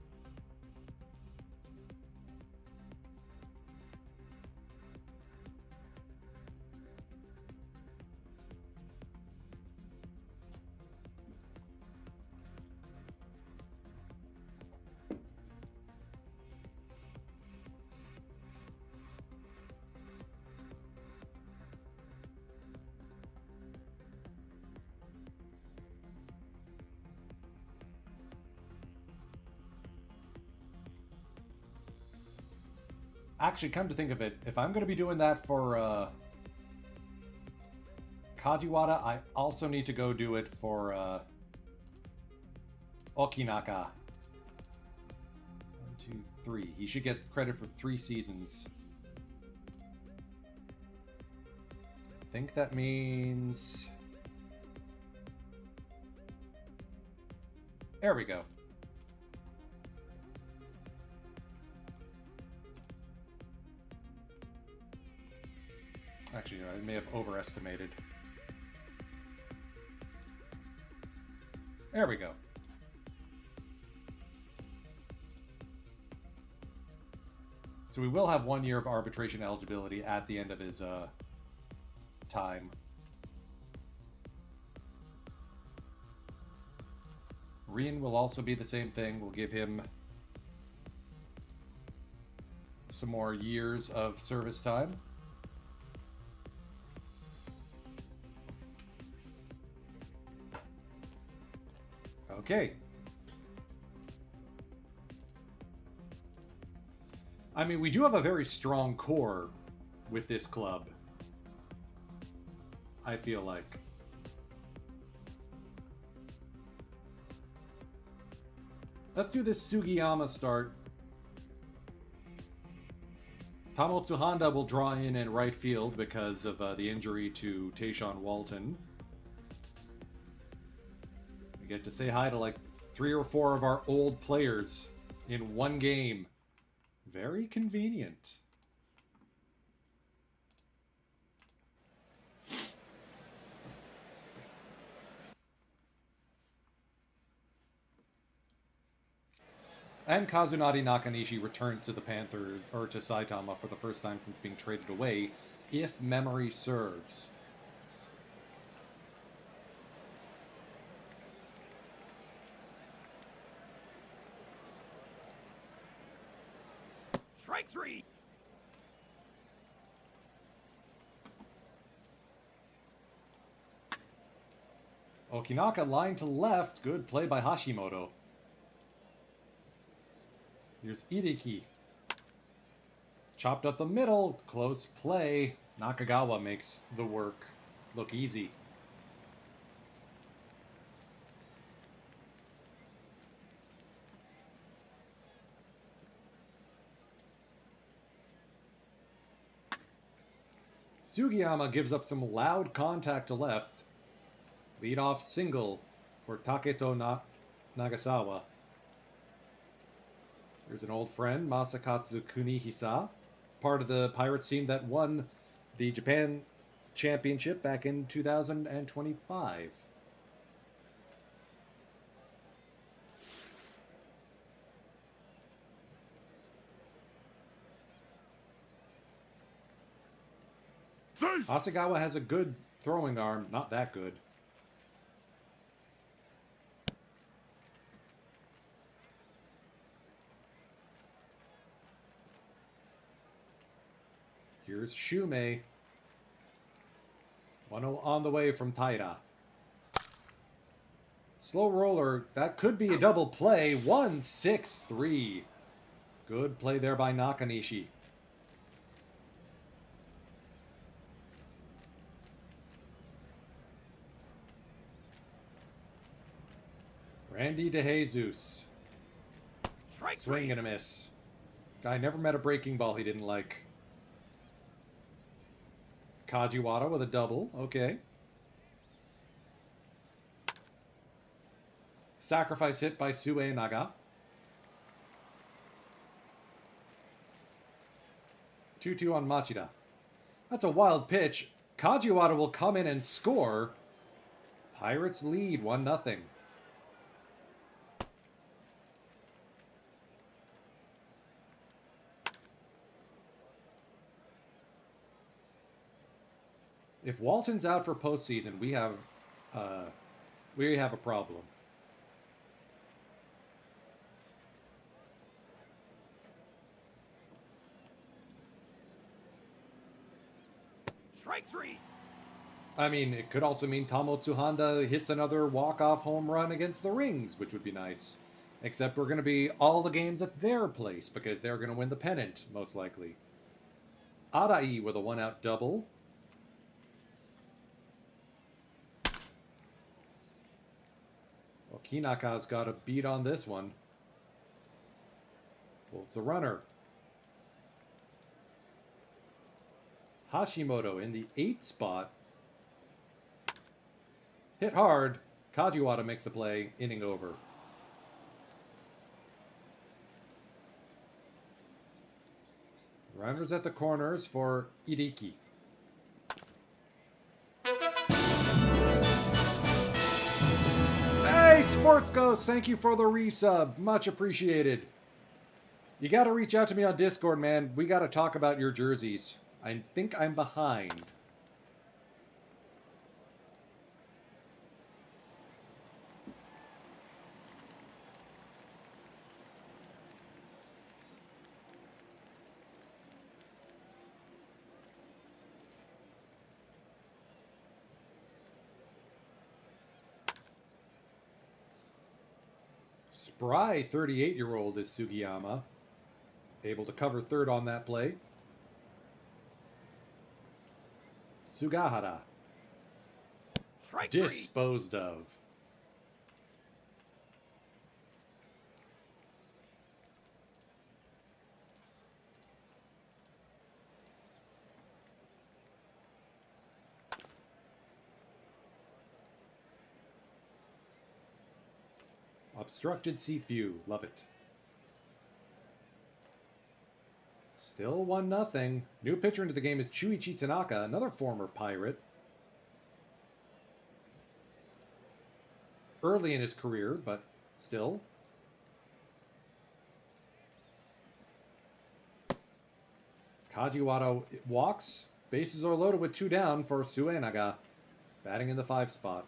Actually, come to think of it, if I'm going to be doing that for Kajiwara, I also need to go do it for Okinaka. 1, 2, 3. He should get credit for 3 seasons. I think that means... There we go. Actually, I may have overestimated. There we go. So we will have 1 year of arbitration eligibility at the end of his time. Rien will also be the same thing. We'll give him some more years of service time. Okay. I mean, we do have a very strong core with this club, I feel like. Let's do this Sugiyama start. Tamotsu Honda will draw in right field because of the injury to Tayshaun Walton. We get to say hi to like 3 or 4 of our old players in one game. Very convenient. And Kazunari Nakanishi returns to the Panther, or to Saitama for the first time since being traded away, if memory serves. Strike 3. Okinaka line to left. Good play by Hashimoto. Here's Iriki. Chopped up the middle. Close play. Nakagawa makes the work look easy. Sugiyama gives up some loud contact to left. Lead-off single for Taketo Nagasawa. Here's an old friend, Masakatsu Kunihisa, part of the Pirates team that won the Japan Championship back in 2025. Asagawa has a good throwing arm, not that good. Here's Shumei. 1-0 on the way from Taira. Slow roller. That could be a double play. 1-6-3. Good play there by Nakanishi. Randy DeJesus. Swing and a miss. I never met a breaking ball he didn't like. Kajiwara with a double. Okay. Sacrifice hit by Sue Naga. 2-2 on Machida. That's a wild pitch. Kajiwara will come in and score. Pirates lead 1-0. If Walton's out for postseason, we have a problem. Strike 3. I mean, it could also mean Tamotsu Honda hits another walk-off home run against the Rings, which would be nice. Except we're going to be all the games at their place, because they're going to win the pennant, most likely. Arai with a 1-out double. Well, Kinaka's got a beat on this one. Well, it's a runner. Hashimoto in the 8 spot. Hit hard. Kajiwara makes the play. Inning over. Runners at the corners for Iriki. Hey, Sports Ghost, thank you for the resub. Much appreciated. You got to reach out to me on Discord, man. We got to talk about your jerseys. I think I'm behind. Spry 38-year-old is Sugiyama. Able to cover third on that play. Sugahara. Strike Disposed of. Obstructed seat view. Love it. Still 1-0. New pitcher into the game is Chuichi Tanaka, another former Pirate. Early in his career, but still. Kajiwara walks. Bases are loaded with 2 down for Suenaga. Batting in the 5 spot.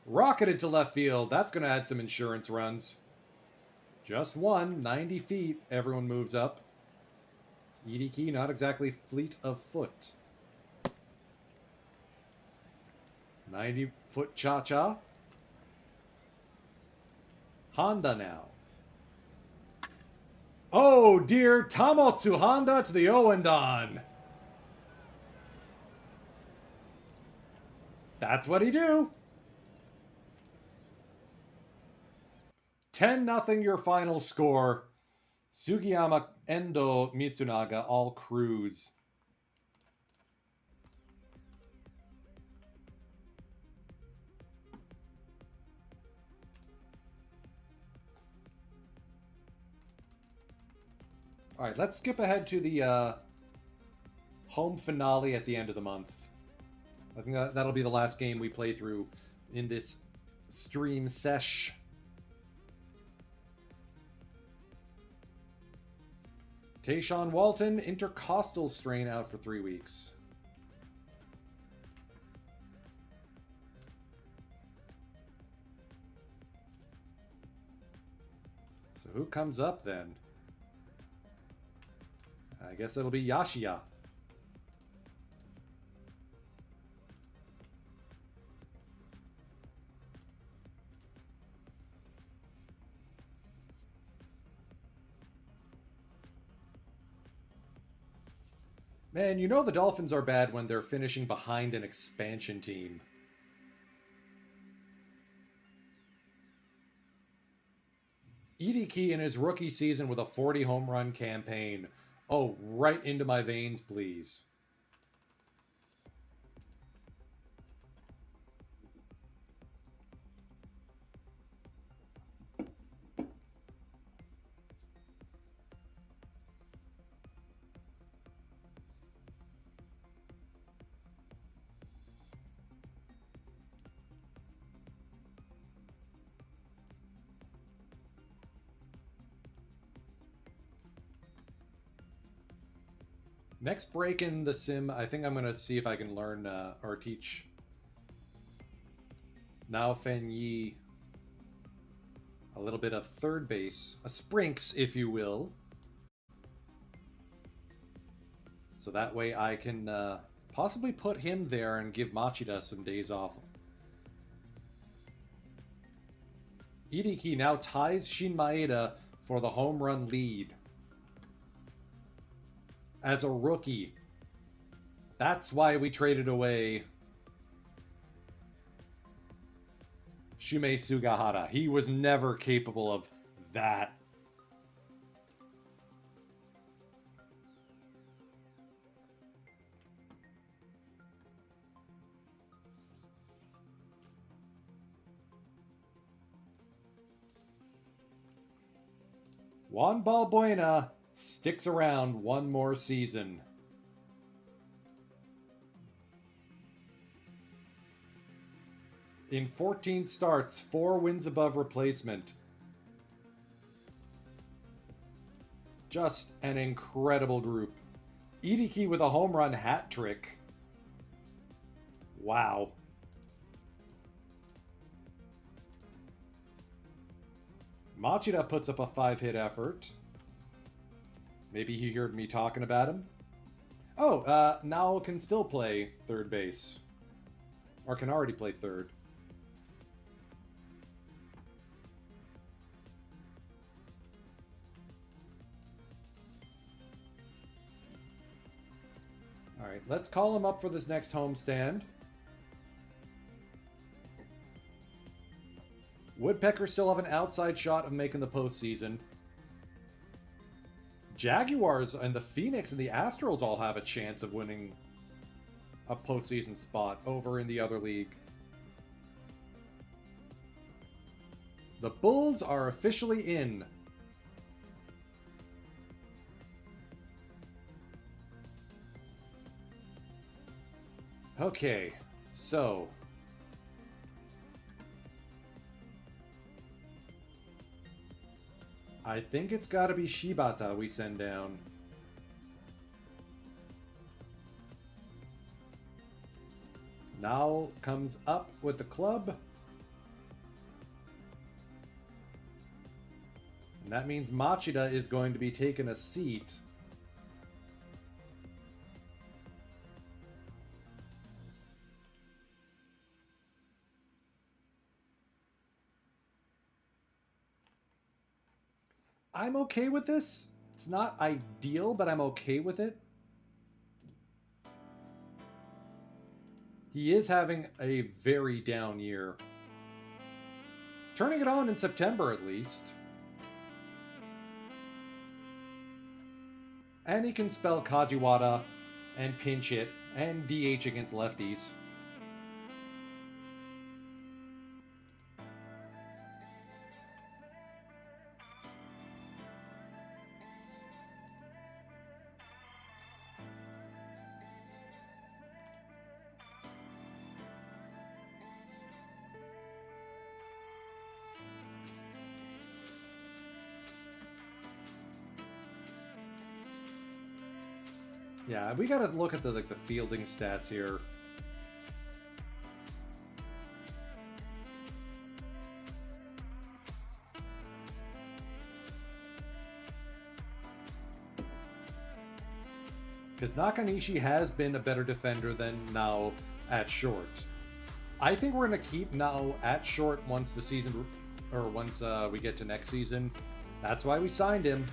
Rocketed to left field. That's going to add some insurance runs. Just one. 90 feet. Everyone moves up. Iriki, not exactly fleet of foot. 90-foot cha-cha. Honda now. Oh dear, Tamotsu Honda to the Owendan. That's what he do. 10-0 your final score. Sugiyama, Endo, Mitsunaga all cruise. All right, let's skip ahead to the home finale at the end of the month. I think that'll be the last game we play through in this stream sesh. Tayshaun Walton, intercostal strain, out for 3 weeks. So who comes up then? I guess it'll be Yashiya. Man, you know the Dolphins are bad when they're finishing behind an expansion team. Iriki in his rookie season with a 40 home run campaign. Oh, right into my veins, please. Next break in the sim, I think I'm going to see if I can learn or teach Nao Fen Yi a little bit of third base, a sprinks, if you will. So that way I can possibly put him there and give Machida some days off. Iriki now ties Shin Maeda for the home run lead. as a rookie. That's why we traded away Shumei Sugahara. He was never capable of that. Juan Balbuena sticks around one more season. In 14 starts, 4 wins above replacement. Just an incredible group. Idiki with a home run hat trick. Wow. Machida puts up a 5-hit effort. Maybe he heard me talking about him. Oh, now can still play third base. Or can already play third. Alright, let's call him up for this next homestand. Woodpeckers still have an outside shot of making the postseason. Jaguars and the Phoenix and the Astros all have a chance of winning a postseason spot over in the other league. The Bulls are officially in. Okay, so I think it's got to be Shibata we send down. Now comes up with the club. And that means Machida is going to be taking a seat. I'm okay with this. It's not ideal, but I'm okay with it. He is having a very down year. Turning it on in September, at least. And he can spell Kajiwada and pinch hit and DH against lefties. Yeah, we gotta look at the fielding stats here. Because Nakanishi has been a better defender than Nao at short. I think we're gonna keep Nao at short once the season, or once we get to next season. That's why we signed him.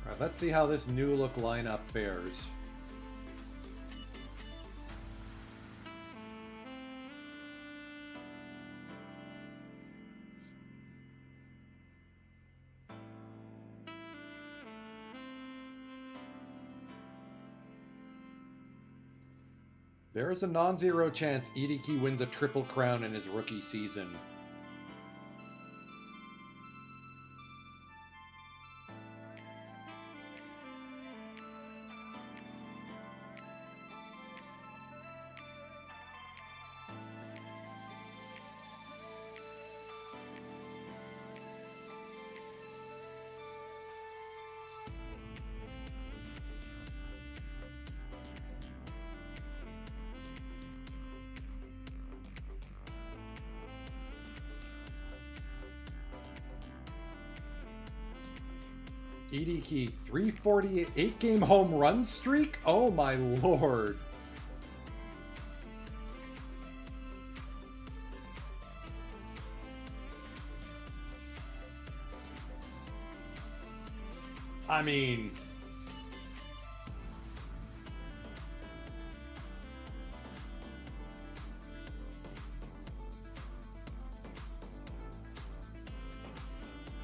Alright, let's see how this new look lineup fares. There is a non-zero chance Idiki wins a triple crown in his rookie season. EDK 348 game home run streak? Oh my lord. I mean,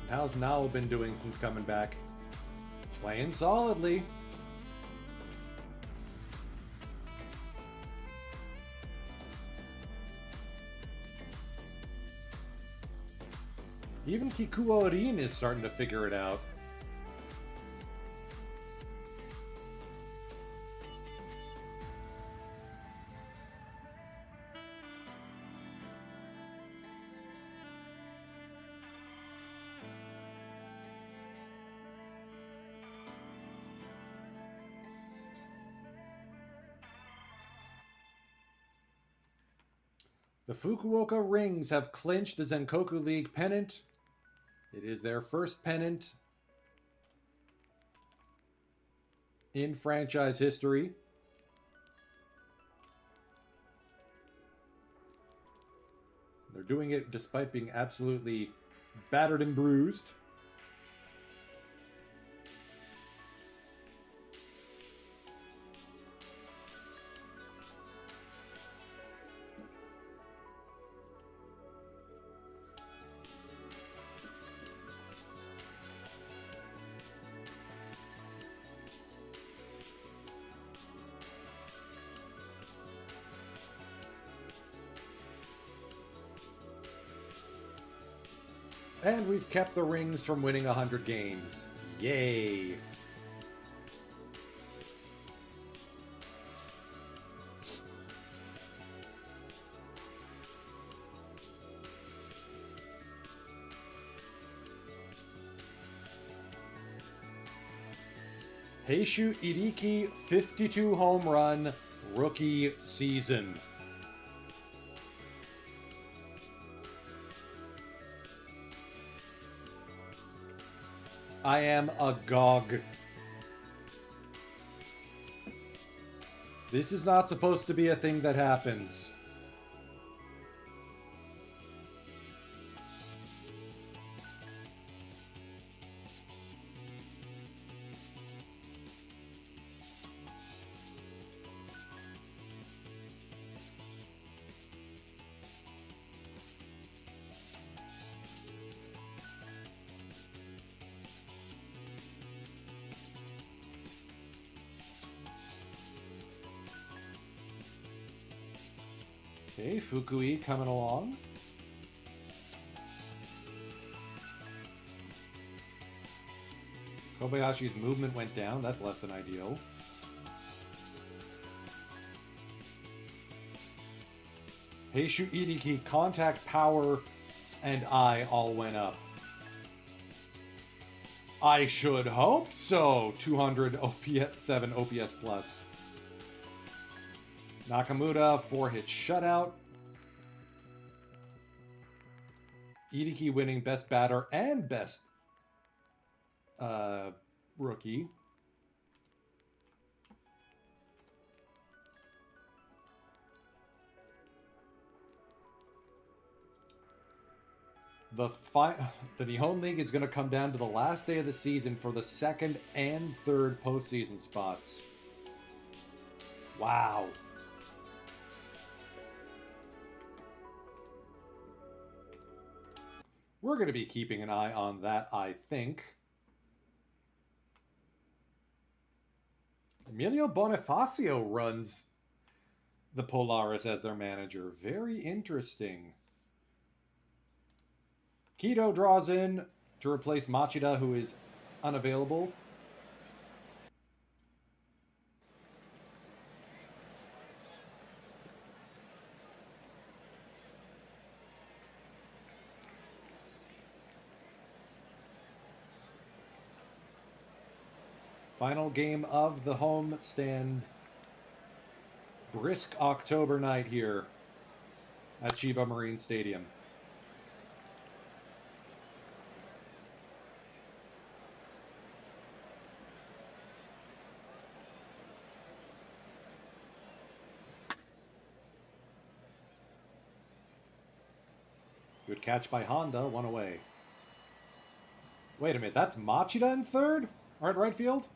how's Nao been doing since coming back? Playing solidly. Even Kikuo Rin is starting to figure it out. The Fukuoka Rings have clinched the Zenkoku League pennant. It is their first pennant in franchise history. They're doing it despite being absolutely battered and bruised. And we've kept the Rings from winning 100 games. Yay! Heishu Iriki, 52 home run, rookie season. I am agog. This is not supposed to be a thing that happens. Okay, Fukui coming along. Kobayashi's movement went down. That's less than ideal. Heishu Iriki, contact, power, and I all went up. I should hope so. 200 OPS, 7 OPS plus. Nakamura, 4-hit shutout. Iriki winning best batter and best rookie. The Nihon League is going to come down to the last day of the season for the second and third postseason spots. Wow. We're going to be keeping an eye on that, I think. Emilio Bonifacio runs the Polaris as their manager. Very interesting. Kido draws in to replace Machida, who is unavailable. Final game of the home stand. Brisk October night here at Chiba Marine Stadium. Good catch by Honda, one away. Wait a minute, that's Machida in third? Or at right field?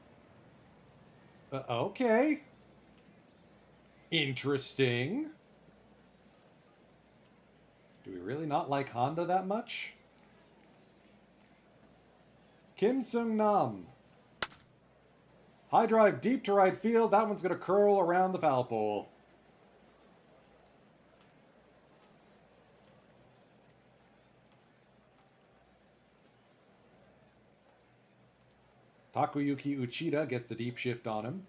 Okay. Interesting. Do we really not like Honda that much? Kim Sung Nam. High drive deep to right field. That one's going to curl around the foul pole. Takuyuki Uchida gets the deep shift on him.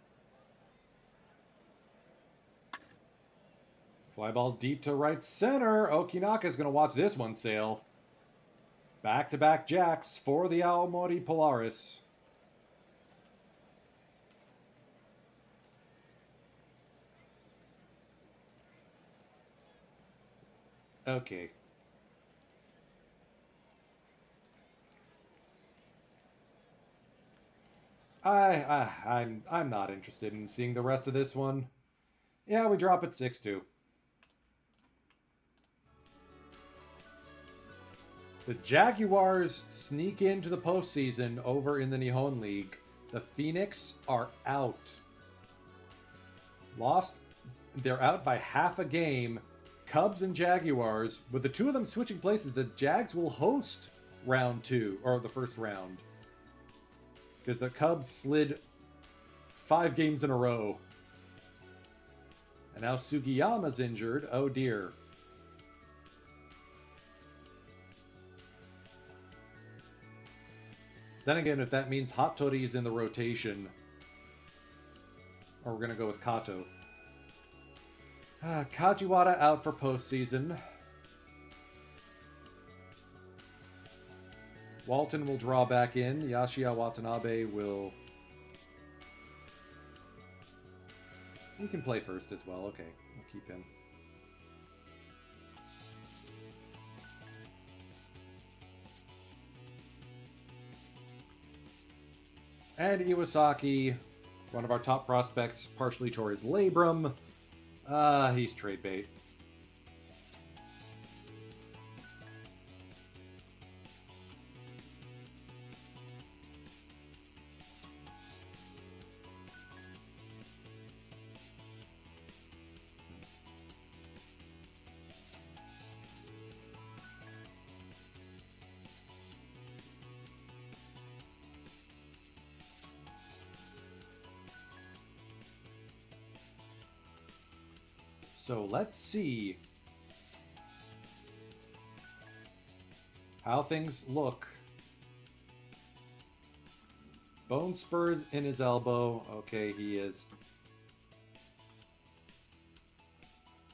Fly ball deep to right center. Okinaka's going to watch this one sail. Back-to-back jacks for the Aomori Polaris. Okay. I'm not interested in seeing the rest of this one. Yeah, we drop it 6-2. The Jaguars sneak into the postseason over in the Nihon League. The Phoenix are out. They're out by half a game. Cubs and Jaguars, with the two of them switching places, the Jags will host round 2, or the first round. Because the Cubs slid 5 games in a row. And now Sugiyama's injured. Oh dear. Then again, if that means Hattori is in the rotation, or we're going to go with Kato. Kajiwara out for postseason. Walton will draw back in. Yashiya Watanabe will... He can play first as well. Okay, we'll keep him. And Iwasaki, one of our top prospects, partially tore his labrum. He's trade bait. So let's see how things look. Bone spurs in his elbow. Okay, he is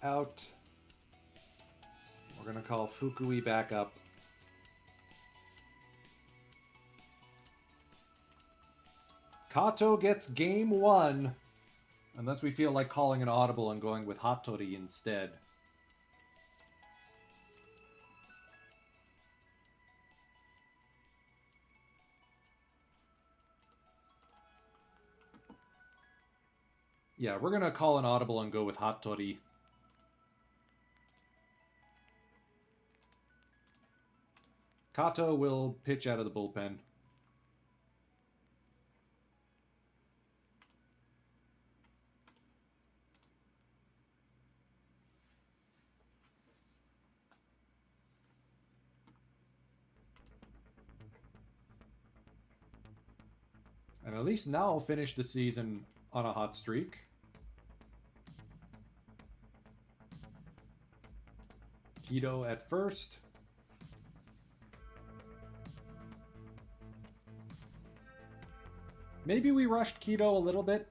out. We're going to call Fukui back up. Kato gets game 1. Unless we feel like calling an audible and going with Hattori instead. Yeah, we're going to call an audible and go with Hattori. Kato will pitch out of the bullpen. And at least now I'll finish the season on a hot streak. Kido at first. Maybe we rushed Kido a little bit.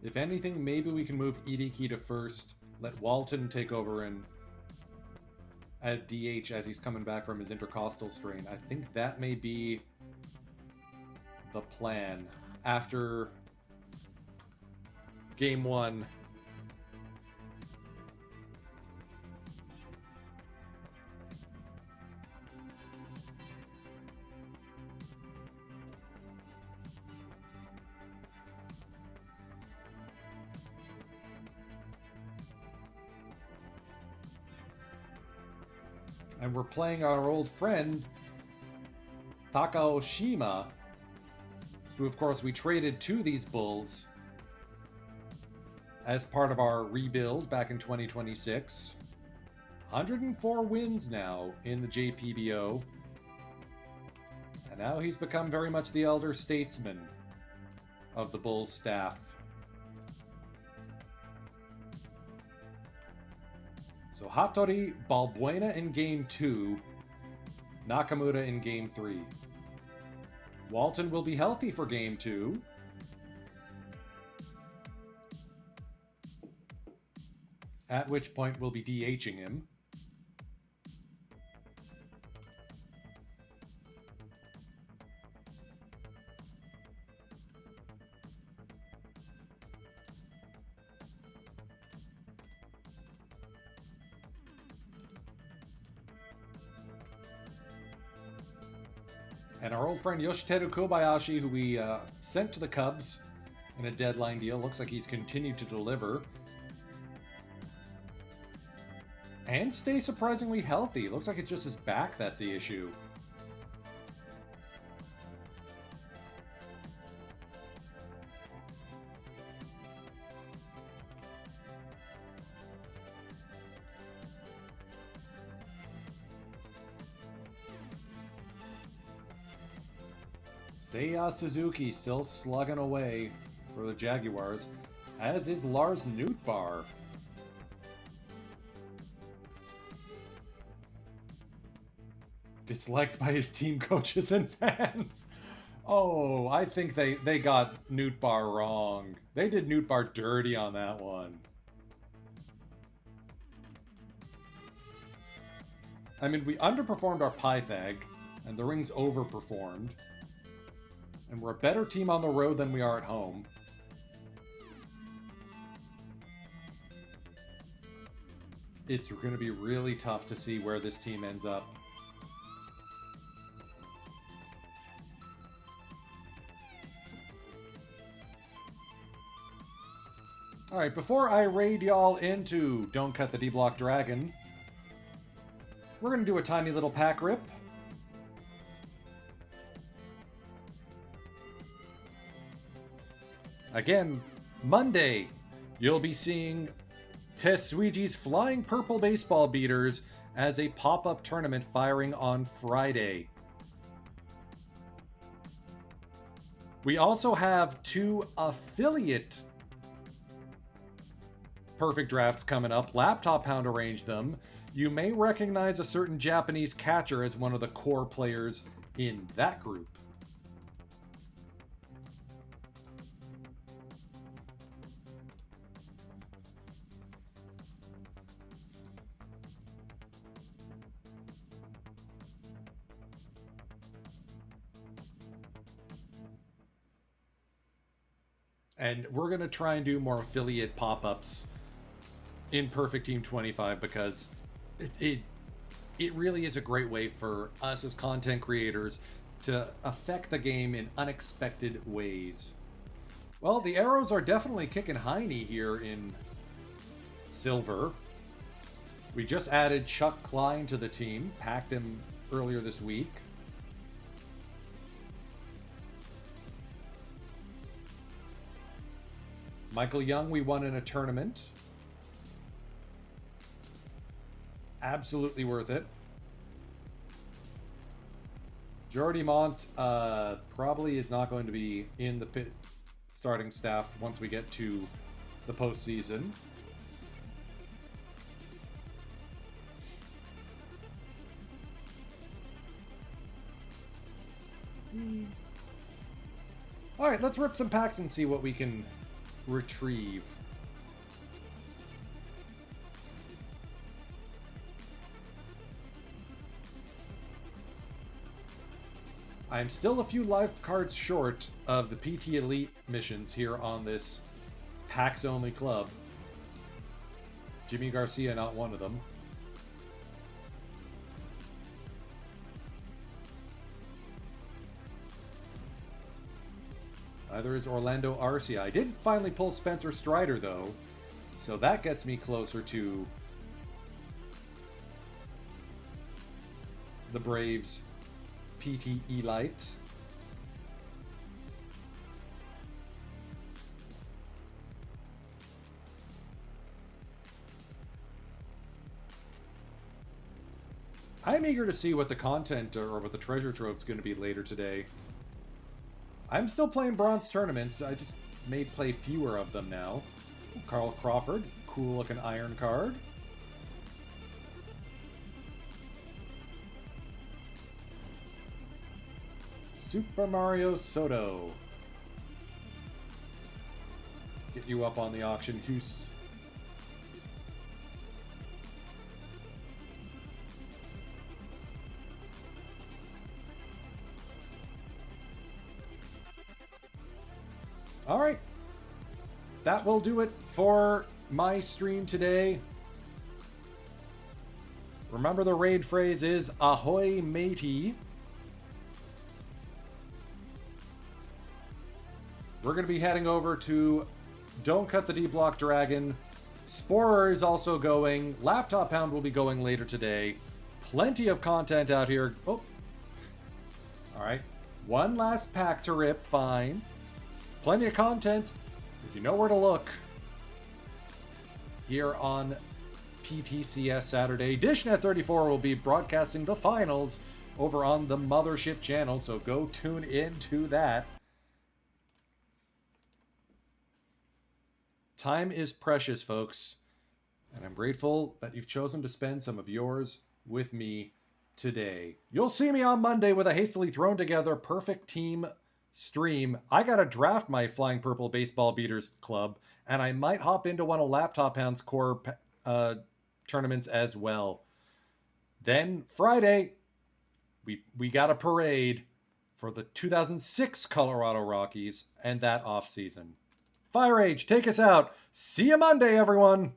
If anything, maybe we can move Idiki to first. Let Walton take over and at DH as he's coming back from his intercostal strain. I think that may be the plan after game 1. And we're playing our old friend Takaoshima, who of course we traded to these Bulls as part of our rebuild back in 2026. 104 wins now in the JPBO. And now he's become very much the elder statesman of the Bulls staff. So Hattori Balbuena in Game 2, Nakamura in Game 3. Walton will be healthy for Game 2. At which point we'll be DHing him. And our old friend Yoshiteru Kobayashi, who we sent to the Cubs in a deadline deal, looks like he's continued to deliver. And stay surprisingly healthy. Looks like it's just his back that's the issue. Seiya Suzuki still slugging away for the Jaguars, as is Lars Nootbaar. Disliked by his team coaches and fans. Oh, I think they got Nootbaar wrong. They did Nootbaar dirty on that one. I mean, we underperformed our Pythag, and the Rings overperformed. And we're a better team on the road than we are at home. It's going to be really tough to see where this team ends up. Alright, before I raid y'all into Don't Cut the D-Block Dragon, we're going to do a tiny little pack rip. Again, Monday, you'll be seeing Tetsuiji's Flying Purple Baseball Beaters as a pop-up tournament firing on Friday. We also have 2 affiliate perfect drafts coming up. Laptop Hound arranged them. You may recognize a certain Japanese catcher as one of the core players in that group. And we're going to try and do more affiliate pop-ups in Perfect Team 25 because it really is a great way for us as content creators to affect the game in unexpected ways. Well, the arrows are definitely kicking Heine here in Silver. We just added Chuck Klein to the team, packed him earlier this week. Michael Young, we won in a tournament. Absolutely worth it. Jordy Mont probably is not going to be in the starting staff once we get to the postseason. All right, let's rip some packs and see what we can retrieve. I'm still a few live cards short of the PT Elite missions here on this packs only club. Jimmy Garcia, not one of them. Neither is Orlando Arcia. I did finally pull Spencer Strider, though, so that gets me closer to the Braves PT Elite. I'm eager to see what the content or what the treasure trove is going to be later today. I'm still playing bronze tournaments. I just may play fewer of them now. Carl Crawford, cool looking iron card. Super Mario Soto. Get you up on the auction house. All right. That will do it for my stream today. Remember, the raid phrase is ahoy matey. We're going to be heading over to Don't Cut the D-Block Dragon. Sporer is also going. Laptop Hound will be going later today. Plenty of content out here. Oh. All right. One last pack to rip. Fine. Plenty of content, if you know where to look, here on PTCS Saturday. DishNet 34 will be broadcasting the finals over on the Mothership channel, so go tune into that. Time is precious, folks, and I'm grateful that you've chosen to spend some of yours with me today. You'll see me on Monday with a hastily thrown together perfect team stream. I gotta draft my Flying Purple Baseball Beaters club, and I might hop into one of Laptop Hound's core tournaments as well. Then Friday, we got a parade for the 2006 Colorado Rockies and that off season. Firage, take us out. See you Monday, everyone.